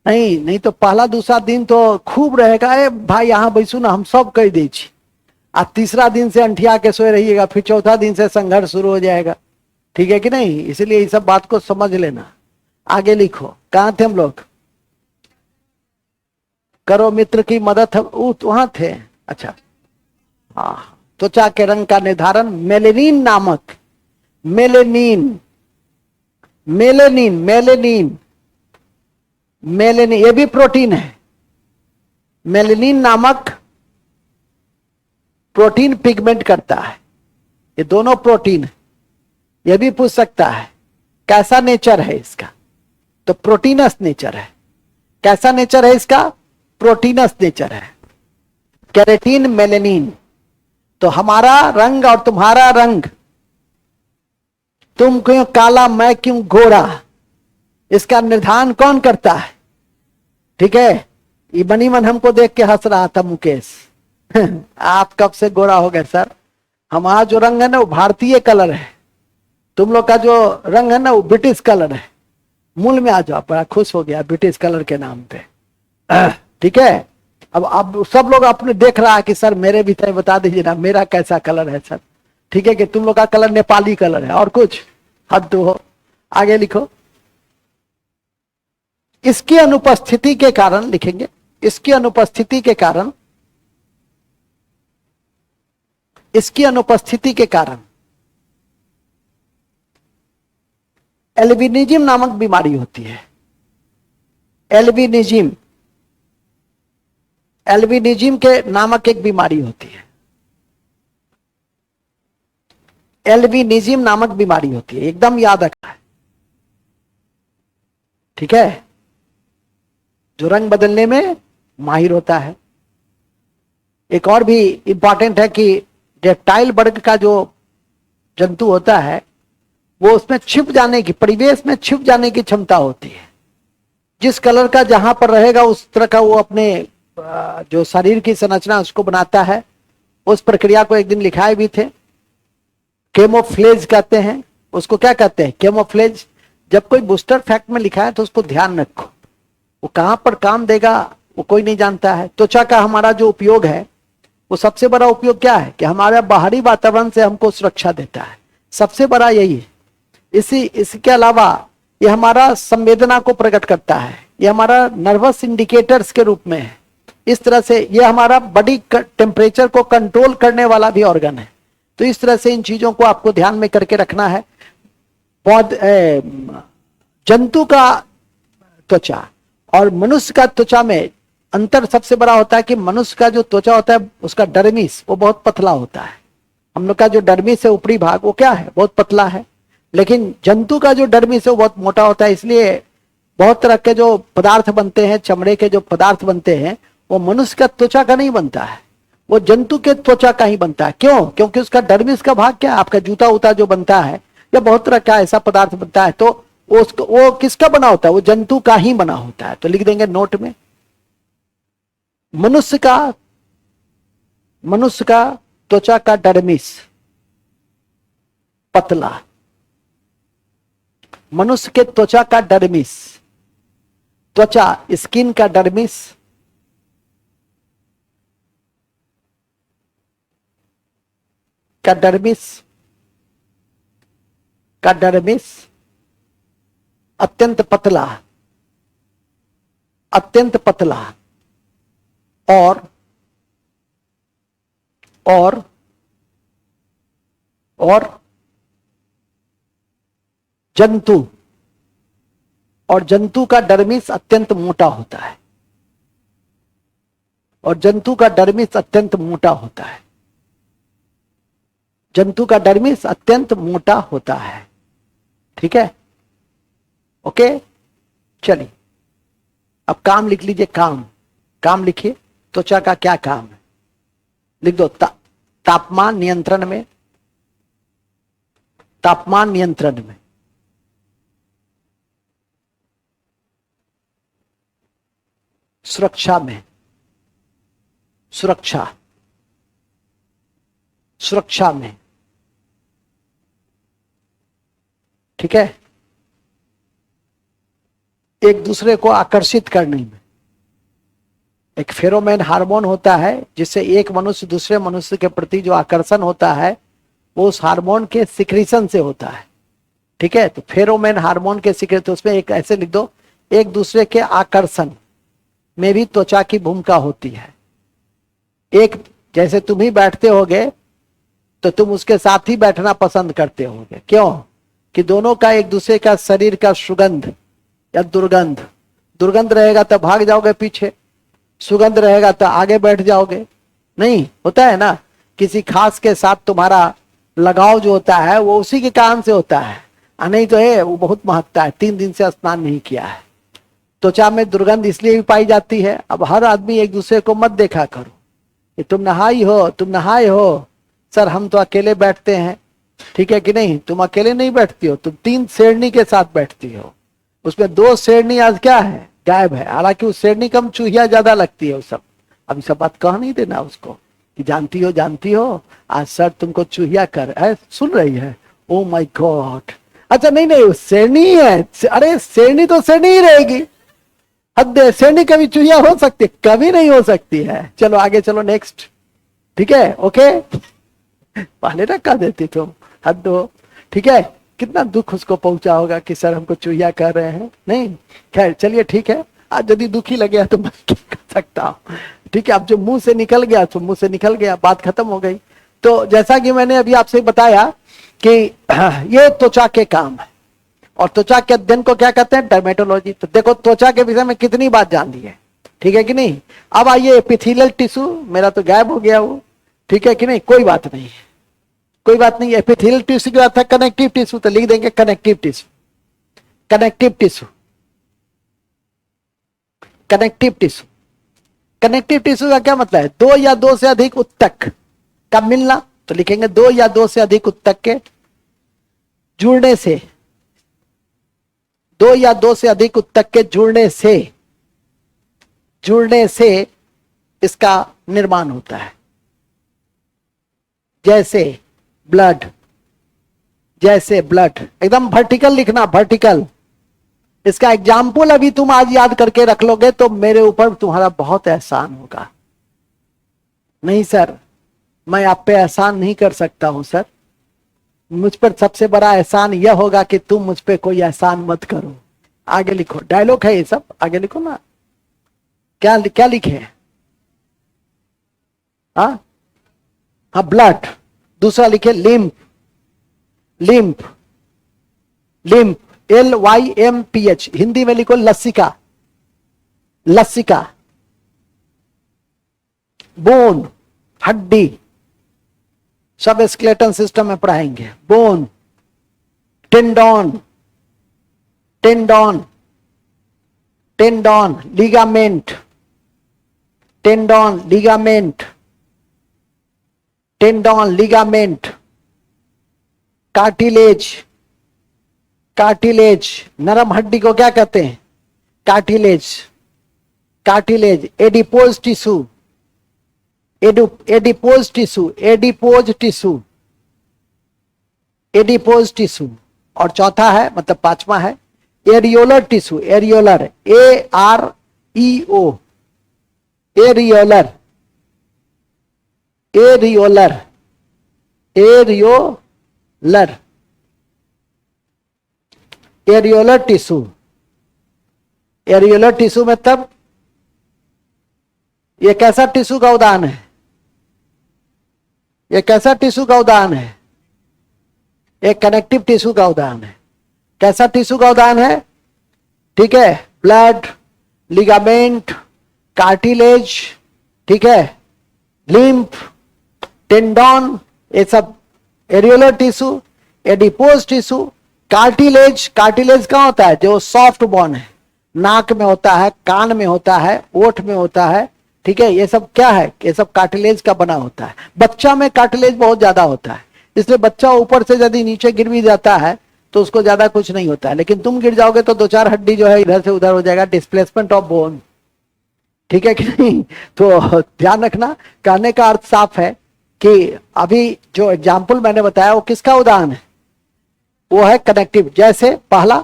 Speaker 1: नहीं तो पहला दूसरा दिन तो खूब रहेगा, ए भाई यहाँ बैसू ना, हम सब कह दे, आ तीसरा दिन से अंठिया के सोए रहिएगा, फिर चौथा दिन से संघर्ष शुरू हो जाएगा, ठीक है कि नहीं। इसलिए ये सब बात को समझ लेना। आगे लिखो, कहां थे हम लोग, करो मित्र की मदद, वहां थे, अच्छा हाँ। त्वचा के रंग का निर्धारण मेलेनिन नामक, मेलेनिन, मेलेनिन, मेलेनिन, मेलेनिन, ये भी प्रोटीन है। मेलेनिन नामक प्रोटीन पिगमेंट करता है, ये दोनों प्रोटीन है। यह भी पूछ सकता है कैसा नेचर है इसका, तो प्रोटीनस नेचर है। कैसा नेचर है इसका? प्रोटीनस नेचर है। कैरेटीन मेलेनिन, तो हमारा रंग और तुम्हारा रंग, तुम क्यों काला मैं क्यों गोरा, इसका निर्धारण कौन करता है? ठीक है, ये बनी मन हमको देख के हंस रहा था मुकेश आप कब से गोरा हो गए सर? हमारा जो रंग है ना वो भारतीय कलर है, तुम लोग का जो रंग है ना वो ब्रिटिश कलर है। मूल में आ जाओ, बड़ा खुश हो गया ब्रिटिश कलर के नाम पे। ठीक है, अब सब लोग अपने देख रहा है कि सर मेरे भी तो बता दीजिए ना मेरा कैसा कलर है सर। ठीक है, कि तुम लोग का कलर नेपाली कलर है और कुछ हद तो हो। आगे लिखो, इसकी अनुपस्थिति के कारण, लिखेंगे इसकी अनुपस्थिति के कारण, इसकी अनुपस्थिति के कारण एल्बिनिज्म नामक बीमारी होती है। एल्बिनिज्म, एल्बिनिज्म के नामक एक बीमारी होती है। एल्बिनिज्म नामक बीमारी होती है, एकदम याद रखना है। ठीक है, जो रंग बदलने में माहिर होता है। एक और भी इंपॉर्टेंट है कि रेप्टाइल वर्ग का जो जंतु होता है वो उसमें छिप जाने की, परिवेश में छिप जाने की क्षमता होती है। जिस कलर का जहां पर रहेगा उस तरह का वो अपने जो शरीर की संरचना उसको बनाता है। उस प्रक्रिया को एक दिन लिखाए भी थे, केमोफ्लेज कहते हैं उसको। क्या कहते हैं? केमोफ्लेज। जब कोई बूस्टर फैक्ट में लिखा है तो उसको ध्यान रखो, वो कहां पर काम देगा वो कोई नहीं जानता है। त्वचा का हमारा जो उपयोग है वो सबसे बड़ा उपयोग क्या है कि हमारे बाहरी वातावरण से हमको सुरक्षा देता है, सबसे बड़ा यही है। इसके अलावा ये हमारा संवेदना को प्रकट करता है, ये हमारा नर्वस इंडिकेटर्स के रूप में है। इस तरह से ये हमारा बॉडी टेम्परेचर को कंट्रोल करने वाला भी ऑर्गन है। तो इस तरह से इन चीजों को आपको ध्यान में करके रखना है। जंतु का त्वचा और मनुष्य का त्वचा में अंतर सबसे बड़ा होता है कि मनुष्य का जो त्वचा होता है उसका डर्मिस वो बहुत पतला होता है। हम लोग का जो डर्मिस है ऊपरी भाग वो क्या है? बहुत पतला है। लेकिन जंतु का जो डर्मिस है वो बहुत मोटा होता है। इसलिए बहुत तरह के जो पदार्थ बनते हैं, चमड़े के जो पदार्थ बनते हैं वो मनुष्य का त्वचा का नहीं बनता है, वो जंतु के त्वचा का ही बनता है। क्यों? क्योंकि उसका डर्मिस का भाग क्या है? आपका जूता उता जो बनता है या बहुत तरह का ऐसा पदार्थ बनता है, तो वो किसका बना होता है? वो जंतु का ही बना होता है। तो लिख देंगे नोट में, मनुष्य का त्वचा का डर्मिस पतला, मनुष्य के त्वचा का डर्मिस, त्वचा स्किन का डर्मिस अत्यंत पतला, अत्यंत पतला और जंतु का डर्मिस अत्यंत मोटा होता है, और जंतु का डर्मिस अत्यंत मोटा होता है। जंतु का डर्मिस अत्यंत मोटा होता है। ठीक है, ओके। चलिए अब काम लिख लीजिए। काम लिखिए। त्वचा का क्या काम है? लिख दो, तापमान नियंत्रण में, तापमान नियंत्रण में, सुरक्षा में, सुरक्षा में। ठीक है, एक दूसरे को आकर्षित करने में। एक फेरोमोन हार्मोन होता है जिससे एक मनुष्य दूसरे मनुष्य के प्रति जो आकर्षण होता है वो उस हार्मोन के सिक्रीशन से होता है। ठीक है, तो फेरोमोन हार्मोन के सिक्रीशन, तो उसमें एक ऐसे लिख दो, एक दूसरे के आकर्षण में भी त्वचा की भूमिका होती है। एक जैसे तुम ही बैठते होगे तो तुम उसके साथ ही बैठना पसंद करते होगे। क्यों? कि दोनों का एक दूसरे का शरीर का सुगंध या दुर्गंध रहेगा तो भाग जाओगे पीछे, सुगंध रहेगा तो आगे बैठ जाओगे। नहीं होता है ना किसी खास के साथ तुम्हारा लगाव जो होता है वो उसी के कारण से होता है, नहीं तो है वो बहुत महकता है। 3 दिन से स्नान नहीं किया है। त्वचा में दुर्गंध इसलिए भी पाई जाती है। अब हर आदमी एक दूसरे को मत देखा करो कि तुम नहाई हो, तुम नहाए हो। सर हम तो अकेले बैठते हैं, ठीक है कि नहीं? तुम अकेले नहीं बैठती हो, तुम 3 शेरनी के साथ बैठती हो। उसमें 2 शेरनी आज क्या है, गायब है। हालांकि उस शेरनी कम चूहिया ज्यादा लगती है। वो सब अब सब बात कह नहीं देना उसको कि जानती हो आज सर तुमको चूहिया कर है, सुन रही है। ओ माय गॉड, अच्छा नहीं शेरनी है। अरे शेरनी तो शेरनी ही रहेगी। हद है, शेरनी कभी चूहिया हो सकती है? कभी नहीं हो सकती है। चलो आगे चलो, नेक्स्ट। ठीक है, ओके। पहले ना कह देती तुम, हद हो। ठीक है, कितना दुख उसको पहुंचा होगा कि सर हमको चूहिया कर रहे हैं। नहीं, खैर चलिए ठीक है। आज यदि दुखी लगे तो मैं क्या कर सकता हूँ। ठीक है, अब जो मुंह से निकल गया तो मुंह से निकल गया, बात खत्म हो गई। तो जैसा कि मैंने अभी आपसे बताया कि ये त्वचा के काम है। और त्वचा के अध्ययन को क्या कहते हैं? डर्मेटोलॉजी। तो देखो त्वचा के विषय में कितनी बात जान ली है, ठीक है कि नहीं? अब आइए एपिथेलियल टिश्यू, मेरा तो गायब हो गया वो, ठीक है कि नहीं? कोई बात नहीं है, कोई बात नहीं। एपिथेलियल टिश्यू का अर्थ है कनेक्टिव टिश्यू, तो लिख देंगे connective tissue. Connective tissue, connective tissue. Connective tissue का क्या मतलब है? 2 या 2 से अधिक उत्तक का मिलना। तो लिखेंगे 2 या 2 से अधिक उत्तक के जुड़ने से, 2 या 2 से अधिक उत्तक के जुड़ने से इसका निर्माण होता है। जैसे ब्लड, जैसे ब्लड, एकदम वर्टिकल लिखना, वर्टिकल। इसका एग्जाम्पल अभी तुम आज याद करके रख लोगे तो मेरे ऊपर तुम्हारा बहुत एहसान होगा। नहीं सर, मैं आप पे एहसान नहीं कर सकता हूं सर। मुझ पर सबसे बड़ा एहसान यह होगा कि तुम मुझ पे कोई एहसान मत करो। आगे लिखो, डायलॉग है ये सब, आगे लिखो ना। क्या क्या लिखे? हाँ, ब्लड। दूसरा लिखे lymph, lymph, lymph, LYMPH। Hindi में लिखो लसिका, लसिका। बोन, हड्डी, सब स्केलेटन सिस्टम में पढ़ाएंगे। Bone, tendon, tendon, tendon, ligament, tendon, ligament, tendon, ligament, cartilage, cartilage. नरम हड्डी को क्या कहते हैं? Cartilage, cartilage. Adipose tissue, adipose tissue, adipose tissue, adipose tissue. और चौथा है, मतलब 5वां है areolar tissue, areolar, AREO, areolar, areolar, areolar, areolar tissue. Areolar tissue में तब ये कैसा टिश्यू का उदाहरण है? ये कैसा टिश्यू का उदाहरण है? एक कनेक्टिव टिश्यू का उदाहरण है। कैसा टिश्यू का उदाहरण है? ठीक है, ब्लड, लिगामेंट, कार्टिलेज, ठीक है, लिम्फ, टेंडन, ये सब areolar tissue. Adipose tissue, cartilage. Cartilage कहां होता है? जो सॉफ्ट बोन है, नाक में होता है, कान में होता है, ओठ में होता है, ठीक है। ये सब क्या है? ये सब कार्टिलेज का बना होता है। बच्चा में कार्टिलेज बहुत ज्यादा होता है, इसलिए बच्चा ऊपर से यदि नीचे गिर भी जाता है तो उसको ज्यादा कुछ नहीं होता है। लेकिन तुम गिर जाओगे तो 2-4 हड्डी जो है इधर से उधर हो जाएगा, डिस्प्लेसमेंट ऑफ बोन, ठीक है कि नहीं? तो ध्यान रखना, कहने का अर्थ साफ है कि अभी जो एग्जाम्पल मैंने बताया वो किसका उदाहरण है? वो है कनेक्टिव। जैसे पहला,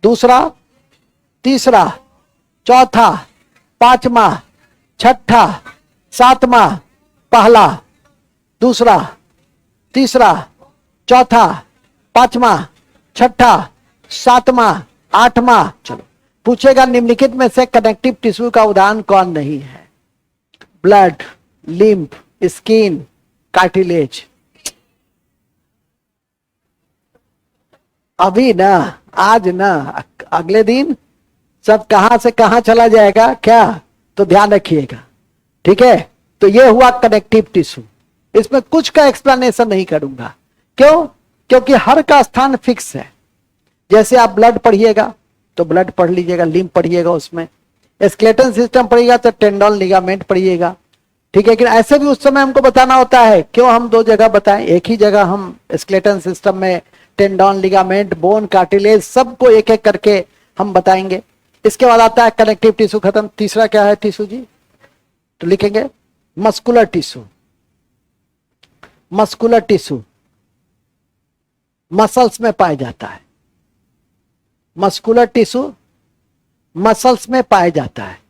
Speaker 1: दूसरा, तीसरा, चौथा, 5वां, 6ठा, 7वां। पहला, दूसरा, तीसरा, चौथा, 5वां, 6ठा, 7वां, 8वां। चलो पूछेगा निम्नलिखित में से कनेक्टिव टिश्यू का उदाहरण कौन नहीं है? Blood, lymph, skin, cartilage. अभी ना, आज ना, अगले दिन सब कहां से कहां चला जाएगा क्या? तो ध्यान रखिएगा, ठीक है। तो ये हुआ कनेक्टिव टिश्यू। इसमें कुछ का एक्सप्लेनेशन नहीं करूंगा, क्यों? क्योंकि हर का स्थान फिक्स है। जैसे आप ब्लड पढ़िएगा तो ब्लड पढ़ लीजिएगा, लिम्फ पढ़िएगा, उसमें स्केलेटन सिस्टम पढ़िएगा तो टेंडन लिगामेंट पढ़िएगा, ठीक है। लेकिन ऐसे भी उस समय हमको बताना होता है, क्यों हम दो जगह बताएं, एक ही जगह हम स्केलेटन सिस्टम में टेंडन, लिगामेंट, बोन, कार्टिलेज सबको एक एक करके हम बताएंगे। इसके बाद आता है कनेक्टिव टिश्यू, खत्म। तीसरा क्या है टिश्यू जी? तो लिखेंगे muscular tissue. Muscular tissue muscles में पाया जाता है। मस्कुलर टिश्यू मसल्स में पाया जाता है।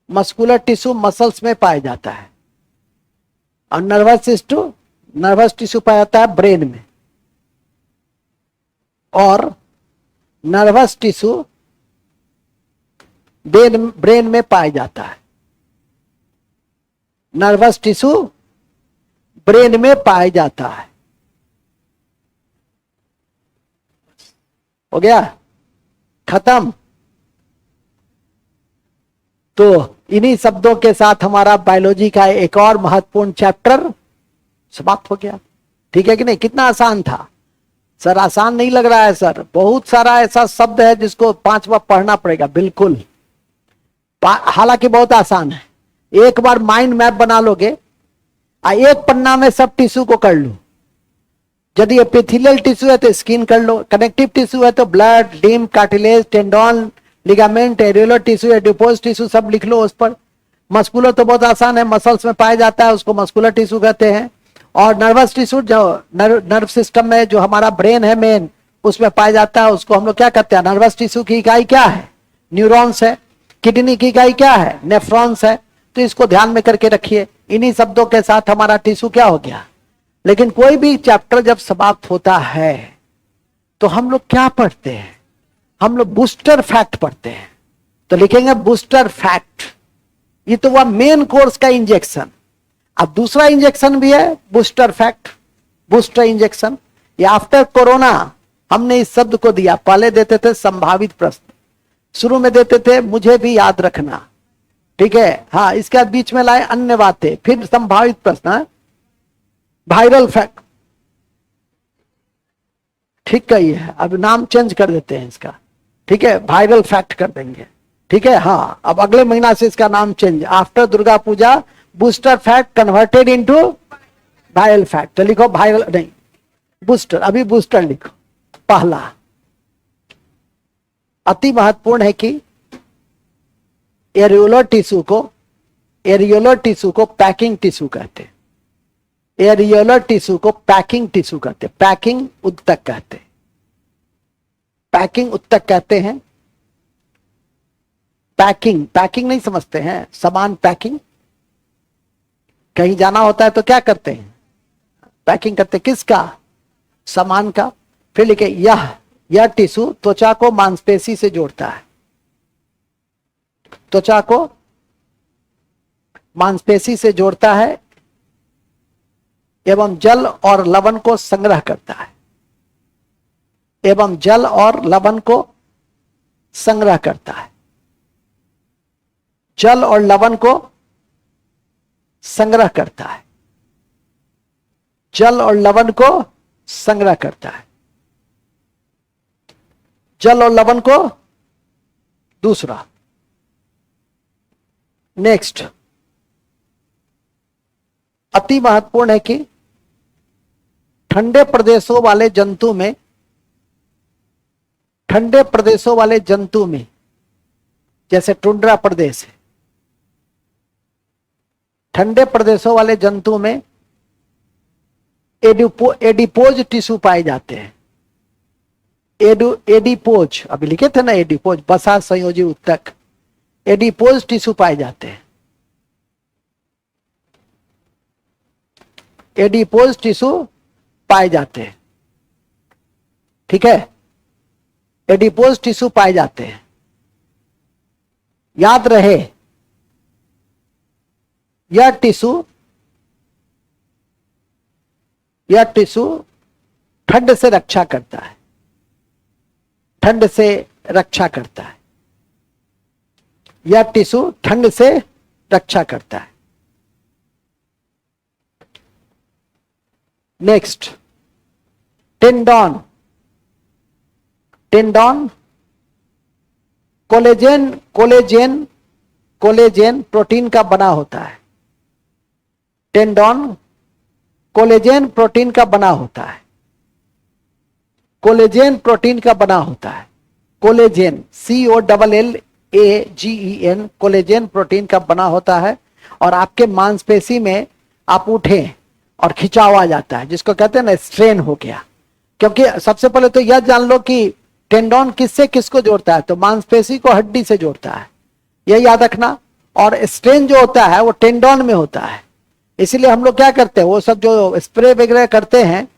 Speaker 1: मस्कुलर टिश्यू मसल्स में पाया जाता है। और नर्वस टिश्यू पाया जाता है ब्रेन में। और नर्वस टिश्यू ब्रेन में पाया जाता है। नर्वस टिश्यू ब्रेन में पाया जाता है। हो गया, खत्म। तो इन्हीं शब्दों के साथ हमारा बायोलॉजी का एक और महत्वपूर्ण चैप्टर समाप्त हो गया। ठीक है कि नहीं? कितना आसान था सर? आसान नहीं लग रहा है सर? बहुत सारा ऐसा शब्द है जिसको 5 बार पढ़ना पड़ेगा। बिल्कुल, हालांकि बहुत आसान है। एक बार माइंड मैप बना लोगे, एक पन्ना में सब टिश्यू को कर लो। यदि एपिथेलियल टिश्यू है तो स्किन कर लो, कनेक्टिव टिश्यू है तो blood, lymph, cartilage, tendon, ligament, areolar tissue, adipose tissue सब लिख लो उस पर। मस्कुलर तो बहुत आसान है, मसल्स में पाया जाता है, उसको मस्कुलर टिश्यू कहते हैं। और नर्वस टिश्यू जो नर्व सिस्टम में जो हमारा ब्रेन है मेन, उसमें पाया जाता है, उसको हम लोग क्या कहते हैं? नर्वस टिश्यू की इकाई क्या है? न्यूरॉन्स है। किडनी की इकाई क्या है? नेफ्रॉन्स है। तो इसको ध्यान में करके रखिए। इन्हीं शब्दों के साथ हमारा टिश्यू क्या हो गया। लेकिन कोई भी चैप्टर जब समाप्त होता है तो हम लोग क्या पढ़ते हैं? हम लोग बूस्टर फैक्ट पढ़ते हैं। तो लिखेंगे बूस्टर फैक्ट। ये तो वह मेन कोर्स का इंजेक्शन। अब दूसरा इंजेक्शन भी है बूस्टर फैक्ट, बूस्टर इंजेक्शन। ये आफ्टर कोरोना हमने इस शब्द को दिया। पहले देते थे संभावित प्रश्न, शुरू में देते थे मुझे भी याद रखना, ठीक है। हाँ, इसके बाद बीच में लाए अन्य बातें, फिर संभावित प्रश्न, वायरल फैक्ट। ठीक है, ये है। अब नाम चेंज कर देते हैं इसका, ठीक है, वायरल फैक्ट कर देंगे, ठीक है। हाँ, अब अगले महीना से इसका नाम change, after Durga Puja booster fact converted into viral fact. तो लिखो वायरल नहीं, बूस्टर। अभी बूस्टर लिखो। पहला अति महत्वपूर्ण है कि एरियोलर टिश्यू को पैकिंग टिश्यू कहते हैं। एरियोलर टिश्यू को पैकिंग टिश्यू कहते हैं। पैकिंग उत्तक कहते हैं। पैकिंग उत्तक कहते हैं। पैकिंग नहीं समझते हैं? सामान पैकिंग, कहीं जाना होता है तो क्या करते हैं? पैकिंग करते हैं। किसका? सामान का। फिर लिखे यह टिश्यू त्वचा को मांसपेशी से जोड़ता है। त्वचा को मांसपेशी से जोड़ता है एवं जल और लवण को संग्रह करता है। एवं जल और लवण को संग्रह करता है। जल और लवण को संग्रह करता है। जल और लवण को संग्रह करता है। जल और लवण को। दूसरा, नेक्स्ट अति महत्वपूर्ण है कि ठंडे प्रदेशों वाले जंतु में जैसे टुंड्रा प्रदेश है, ठंडे प्रदेशों वाले जंतु में एडिपोज टिश्यू पाए जाते हैं। एडिपोज, अभी लिखे थे ना एडिपोज, बसा संयोजी उत्तक। एडिपोज टिश्यू पाए जाते हैं। एडिपोज टिश्यू पाए जाते हैं, ठीक है। एडिपोज टिश्यू पाए जाते हैं। याद रहे, यह टिश्यू ठंड से रक्षा करता है। ठंड से रक्षा करता है। यह टिश्यू ठंड से रक्षा करता है। Next, tendon. Tendon collagen collagen collagen protein का बना होता है। टेंडन कोलेजन प्रोटीन का बना होता है। कोलेजन प्रोटीन का बना होता है। कोलेजन COLLAGEN कोलेजन प्रोटीन का बना होता है। और आपके मांसपेशी में आप उठे और खिंचाव आ जाता है, जिसको कहते हैं ना स्ट्रेन हो गया। क्योंकि सबसे पहले तो यह जान लो कि टेंडन किससे किसको जोड़ता है, तो मांसपेशी को हड्डी से जोड़ता है, यह याद रखना। और स्ट्रेन जो होता है वो टेंडन में होता है। इसीलिए हम लोग क्या करते हैं, वो सब जो स्प्रे वगैरह करते हैं,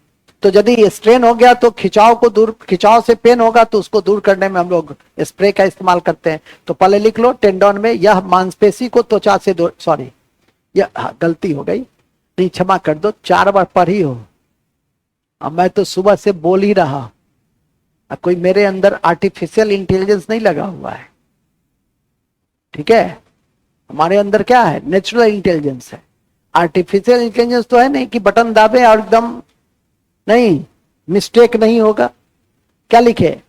Speaker 1: तो यदि स्ट्रेन हो गया तो खिंचाव से पेन होगा तो उसको दूर करने में हम लोग स्प्रे का इस्तेमाल करते हैं। तो पहले लिख लो, टेंडन में यह मांसपेशी को त्वचा से सॉरी, यह गलती हो गई, नहीं क्षमा कर दो, 4 बार पढ़ी हो। अब मैं तो सुबह से बोल ही रहा, अब कोई मेरे अंदर आर्टिफिशियल इंटेलिजेंस नहीं लगा हुआ है, ठीक है। हमारे अंदर क्या है, नेचुरल इंटेलिजेंस है। आर्टिफिशियल इंटेलिजेंस तो है नहीं कि बटन दाबे और एकदम नहीं, मिस्टेक नहीं होगा। क्या लिखे,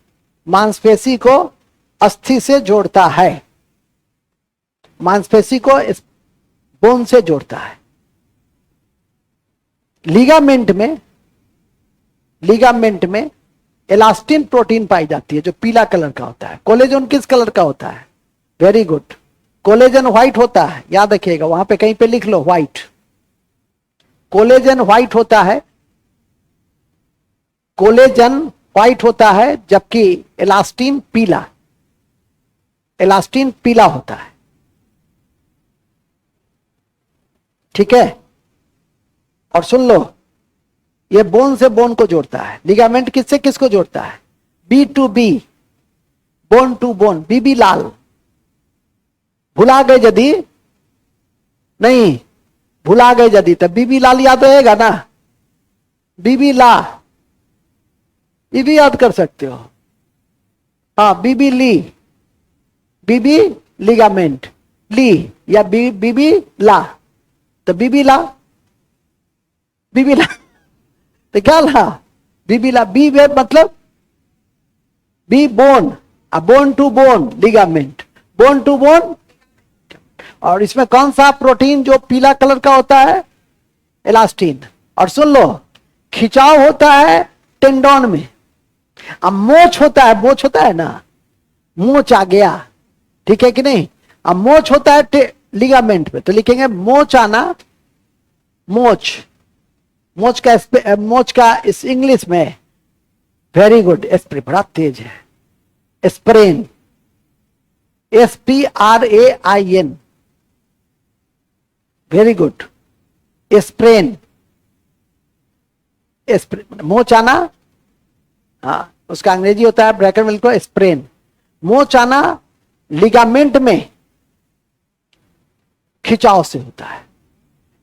Speaker 1: मांसपेशी को अस्थि से जोड़ता है, मांसपेशी को बोन से जोड़ता है। लिगामेंट में इलास्टिन प्रोटीन पाई जाती है जो पीला कलर का होता है। कोलेजन किस कलर का होता है, वेरी गुड, कोलेजन व्हाइट होता है, याद रखिएगा, वहां पे कहीं पे लिख लो व्हाइट। कोलेजन व्हाइट होता है, कोलेजन व्हाइट होता है, जबकि इलास्टिन पीला, इलास्टिन पीला होता है, ठीक है। और सुन लो, ये बोन से बोन को जोड़ता है। लिगामेंट किससे किसको जोड़ता है, B to B, bone to bone. बीबी लाल भुला गए यदि, नहीं भुला गए यदि, तब बीबी लाल याद रहेगा ना, बीबी ला, ये भी याद कर सकते हो। हाँ, बीबी ली, बीबी लिगामेंट, ली या बीबी ला, तो बीबी ला, बीबी ला, तो क्या ला, बीबी ला, बी वे मतलब B bone, bone to bone ligament, bone to bone. और इसमें कौन सा प्रोटीन जो पीला कलर का होता है, इलास्टिन। और सुन लो, खिंचाव होता है टेंडन में। अब मोच होता है, मोच होता है ना, मोच आ गया, ठीक है कि नहीं। अब मोच होता है लिगामेंट में, तो लिखेंगे मोच आना, मोच, मोच का इस इंग्लिश में, वेरी गुड, स्प्रे बड़ा तेज है, sprain, SPRAIN, very good, sprain, मोच आना, हाँ उसका अंग्रेजी होता है ब्रैकेट में लिखो स्प्रेन। मोच आना लिगामेंट में खिंचाव से होता है,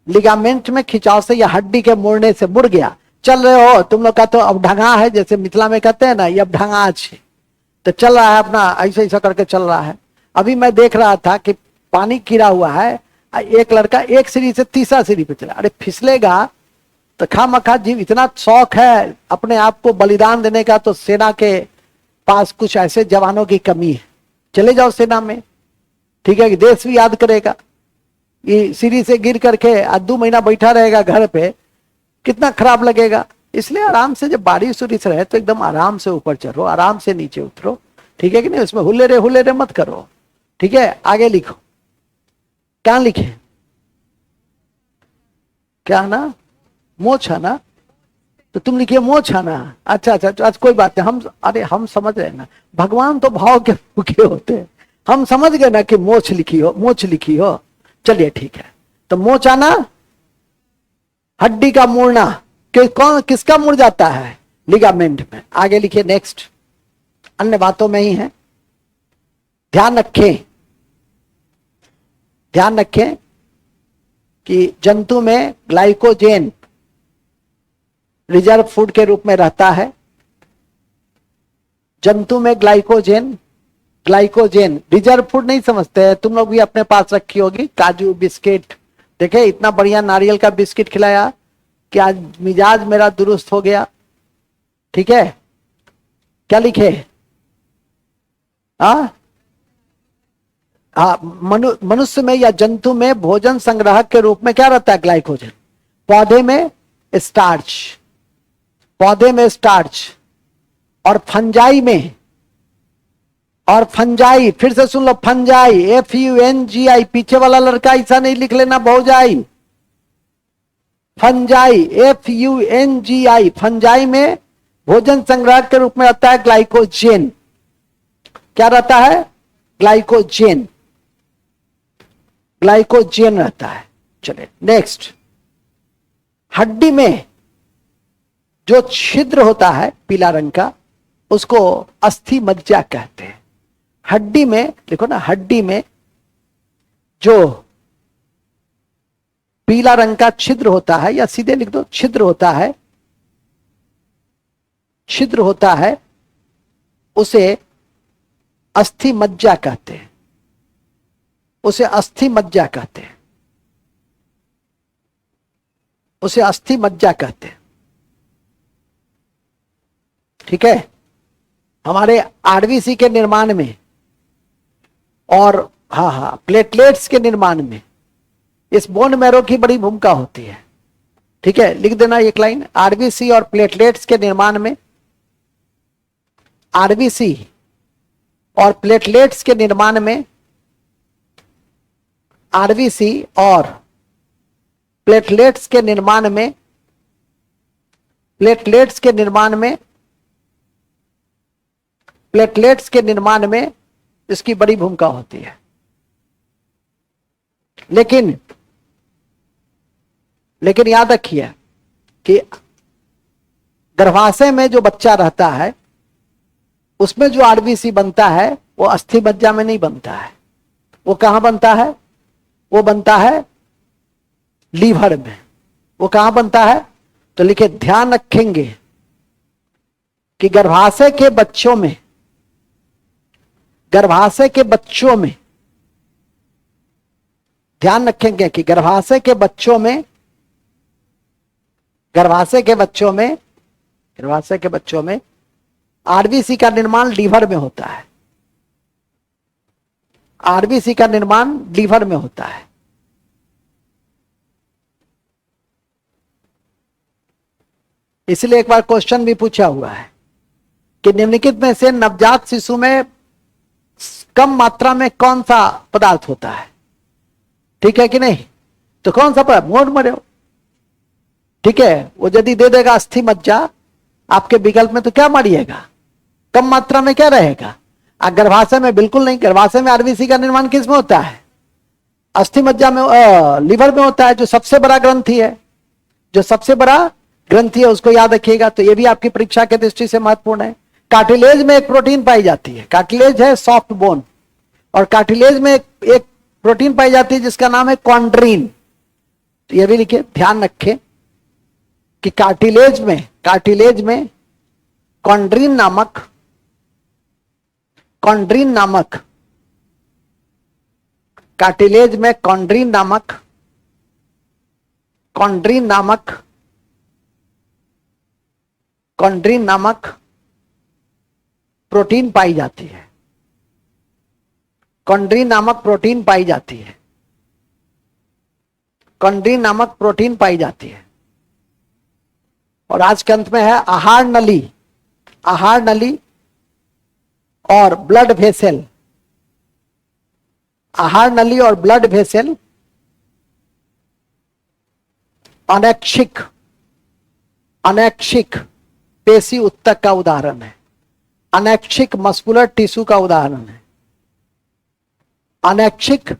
Speaker 1: लिगामेंट में खिंचाव से, या हड्डी के मुड़ने से, मुड़ गया, चल रहे हो तुम लोग का तो अब ढंगा है, जैसे मिथिला में कहते हैं ना, ये अब ढंगा है, तो चल रहा है अपना ऐसा ऐसा करके चल रहा है। अभी मैं देख रहा था कि पानी गिरा हुआ है, एक लड़का एक सीढ़ी से तीसरा सीढ़ी पे चला, अरे फिसलेगा तो खामखा जीव, इतना शौक है अपने आप को बलिदान देने का, तो सेना के पास कुछ ऐसे जवानों की कमी है, चले जाओ सेना में, ठीक है कि देश भी याद करेगा। ये सीढ़ी से गिर करके 2 महीना बैठा रहेगा घर पे, कितना खराब लगेगा। इसलिए आराम से, जब बारिश उरिश रहे तो एकदम आराम से ऊपर चढ़ो, आराम से नीचे उतरो, ठीक है कि नहीं, उसमें हुल्ले रे मत करो, ठीक है। आगे लिखो, क्या लिखे, क्या ना, मोछ आना, तो तुम लिखिए मोछ आना। अच्छा अच्छा, तो आज कोई बात नहीं, हम समझ रहे हैं ना, भगवान तो भाव के भूखे होते हैं, हम समझ गए ना कि मोछ लिखी हो, मोछ लिखी हो, चलिए ठीक है। तो मोच आना, हड्डी का मुड़ना, कौन किसका मुड़ जाता है, लिगामेंट में। आगे लिखिए नेक्स्ट, अन्य बातों में ही है, ध्यान रखें कि जंतु में ग्लाइकोजेन रिजर्व फूड के रूप में रहता है, जंतु में ग्लाइकोजेन ग्लाइकोजेन। रिजर्व फूड नहीं समझते हैं तुम लोग भी, अपने पास रखी होगी काजू बिस्किट। देखे इतना बढ़िया नारियल का बिस्किट खिलाया कि आज मिजाज मेरा दुरुस्त हो गया। ठीक है, क्या लिखे? हाँ हाँ, मनुष्य में या जंतु में भोजन संग्राहक के रूप में क्या रहता है? ग्लाइकोजन। पौधे में स्टार्च, पौधे में स्टार्च, और फंजाई में, और फंजाई, फिर से सुन लो, फंजाई FUNGI, पीछे वाला लड़का ऐसा नहीं लिख लेना भौजाई। फंजाई FUNGI, फंजाई में भोजन संग्रह के रूप में रहता है ग्लाइकोजेन। क्या रहता है? ग्लाइकोजेन, ग्लाइकोजेन रहता है। चले नेक्स्ट, हड्डी में जो छिद्र होता है पीला रंग का, उसको अस्थि मज्जा कहते हैं। हड्डी में देखो ना, हड्डी में जो पीला रंग का छिद्र होता है, या सीधे लिख दो छिद्र होता है, छिद्र होता है, उसे अस्थि मज्जा कहते हैं, उसे अस्थि मज्जा कहते हैं, उसे अस्थि मज्जा कहते हैं। ठीक है, हमारे आरबीसी के निर्माण में और हाँ प्लेटलेट्स के निर्माण में इस बोन मैरो की बड़ी भूमिका होती है। ठीक है, लिख देना एक लाइन, आरबीसी और प्लेटलेट्स के निर्माण में, आरबीसी और प्लेटलेट्स के निर्माण में, आरबीसी और प्लेटलेट्स के निर्माण में, प्लेटलेट्स के निर्माण में, प्लेटलेट्स के निर्माण में इसकी बड़ी भूमिका होती है। लेकिन याद रखिए कि गर्भाशय में जो बच्चा रहता है उसमें जो आरबीसी बनता है वो अस्थि मज्जा में नहीं बनता है। वो कहां बनता है? वो बनता है लीवर में। वो कहां बनता है? तो लिखे, ध्यान रखेंगे कि गर्भाशय के बच्चों में, गर्भाशय के बच्चों में ध्यान रखेंगे कि गर्भाशय के बच्चों में, गर्भाशय के बच्चों में, गर्भाशय के बच्चों में आरबीसी का निर्माण लीवर में होता है। आरबीसी का निर्माण लीवर में होता है। इसलिए एक बार क्वेश्चन भी पूछा हुआ है कि निम्नलिखित में से नवजात शिशु में कम मात्रा में कौन सा पदार्थ होता है? ठीक है कि नहीं? तो कौन सा पदार्थ? मोड़ मरे। ठीक है, वो यदि दे देगा अस्थि मज्जा आपके विकल्प में तो क्या मारिएगा? कम मात्रा में क्या रहेगा? गर्भाशय में बिल्कुल नहीं। गर्भाशय में आरबीसी का निर्माण किस में होता है? अस्थि मज्जा में, लीवर में होता है, जो सबसे बड़ा ग्रंथि है, जो सबसे बड़ा ग्रंथि है, उसको याद रखिएगा। तो ये भी आपकी परीक्षा की दृष्टि से महत्वपूर्ण है। कार्टिलेज में एक प्रोटीन पाई जाती है, कार्टिलेज है सॉफ्ट बोन, और कार्टिलेज में एक प्रोटीन पाई जाती है जिसका नाम है कॉन्ड्रीन। तो ये भी लिखिए, ध्यान रखें कि कार्टिलेज में कॉन्ड्रीन नामक, कॉन्ड्रीन नामक, कार्टिलेज में कॉन्ड्रीन नामक, कॉन्ड्रीन नामक, कॉन्ड्रीन नामक प्रोटीन पाई जाती है। कॉन्ड्रीन नामक प्रोटीन पाई जाती है। कॉन्ड्रीन नामक प्रोटीन पाई जाती है। और आज के अंत में है आहार नली, आहार नली और ब्लड वेसल। आहार नली और ब्लड वेसल अनैच्छिक, अनैच्छिक पेशी उत्तक का उदाहरण है। अनैच्छिक मस्कुलर टिश्यू का उदाहरण है। अनैच्छिक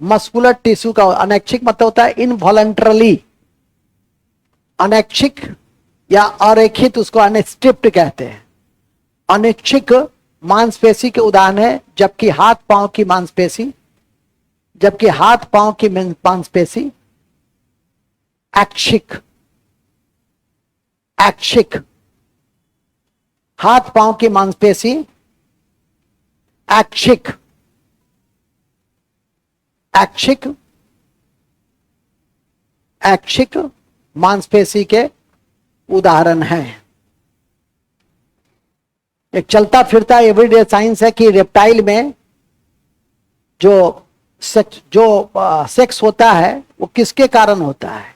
Speaker 1: मस्कुलर टिश्यू का, अनैच्छिक मतलब होता है इनवॉलंटरली, अनैच्छिक या अरेखित, उसको अनस्ट्रिप्ट कहते हैं। अनैच्छिक मांसपेशी के उदाहरण है, जबकि हाथ पांव की मांसपेशी, जबकि हाथ पांव की मांसपेशी ऐच्छिक, ऐच्छिक, हाथ पांव की मांसपेशी ऐच्छिक, ऐच्छिक, ऐच्छिक मांसपेशी के उदाहरण हैं। एक चलता फिरता एवरीडे साइंस है कि रेप्टाइल में जो सेक्स होता है वो किसके कारण होता है?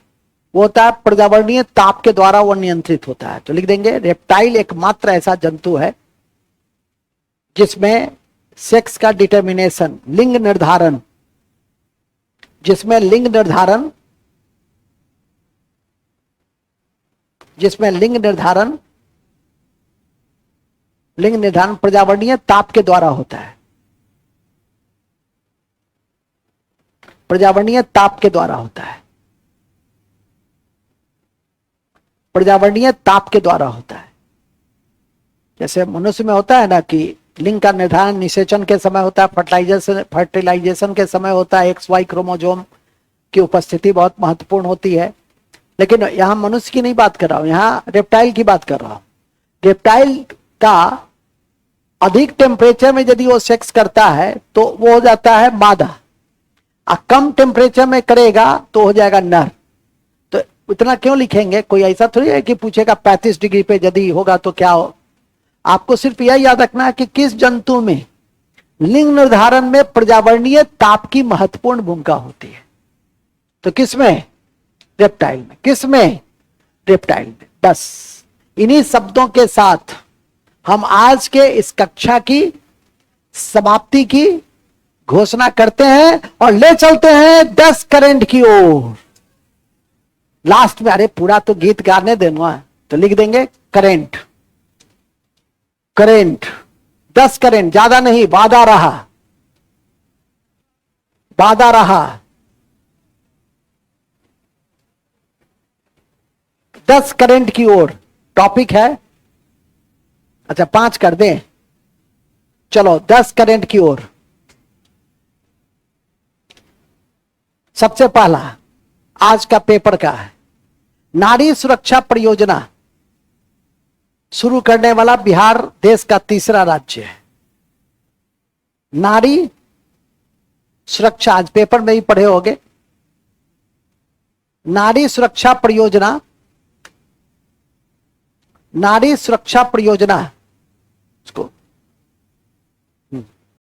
Speaker 1: वो होता है पर्यावरणीय ताप के द्वारा वो नियंत्रित होता है। तो लिख देंगे रेप्टाइल एकमात्र ऐसा जंतु है जिसमें सेक्स का डिटर्मिनेशन, लिंग निर्धारण, जिसमें लिंग निर्धारण पर्यावरणीय ताप के द्वारा होता है। पर्यावरणीय ताप के द्वारा होता है। पर्यावरणीय ताप के द्वारा होता है। जैसे मनुष्य में होता है ना कि लिंग का निर्धारण निषेचन के समय होता है, फर्टिलाइजेशन के समय होता है, XY क्रोमोसोम की उपस्थिति बहुत महत्वपूर्ण होती है। लेकिन यहां मनुष्य की नहीं बात कर रहा हूं, यहां रेप्टाइल की बात कर रहा हूं। रेप्टाइल का अधिक टेम्परेचर में यदि वो सेक्स करता है तो वो हो जाता है मादा, और कम टेम्परेचर में करेगा तो हो जाएगा नर। तो इतना क्यों लिखेंगे? कोई ऐसा थोड़ी है कि पूछेगा 35 डिग्री पे यदि होगा तो क्या हो। आपको सिर्फ यह याद रखना है कि किस जंतु में लिंग निर्धारण में पर्यावरणीय ताप की महत्वपूर्ण भूमिका होती है। तो किसमें? रेप्टाइल में। किसमें? रेप्टाइल में। बस इन्हीं शब्दों के साथ हम आज के इस कक्षा की समाप्ति की घोषणा करते हैं और ले चलते हैं 10 करंट की ओर। लास्ट में, अरे पूरा तो गीत गाने देना है तो लिख देंगे करंट। करंट 10 करंट, ज्यादा नहीं, वादा रहा, वादा रहा। 10 करंट की ओर टॉपिक है। अच्छा 5 कर दें, चलो 10 करंट की ओर। सबसे पहला आज का पेपर का है, नारी सुरक्षा परियोजना शुरू करने वाला बिहार देश का तीसरा राज्य है। नारी सुरक्षा, आज पेपर में ही पढ़े होंगे, नारी सुरक्षा परियोजना, नारी सुरक्षा परियोजना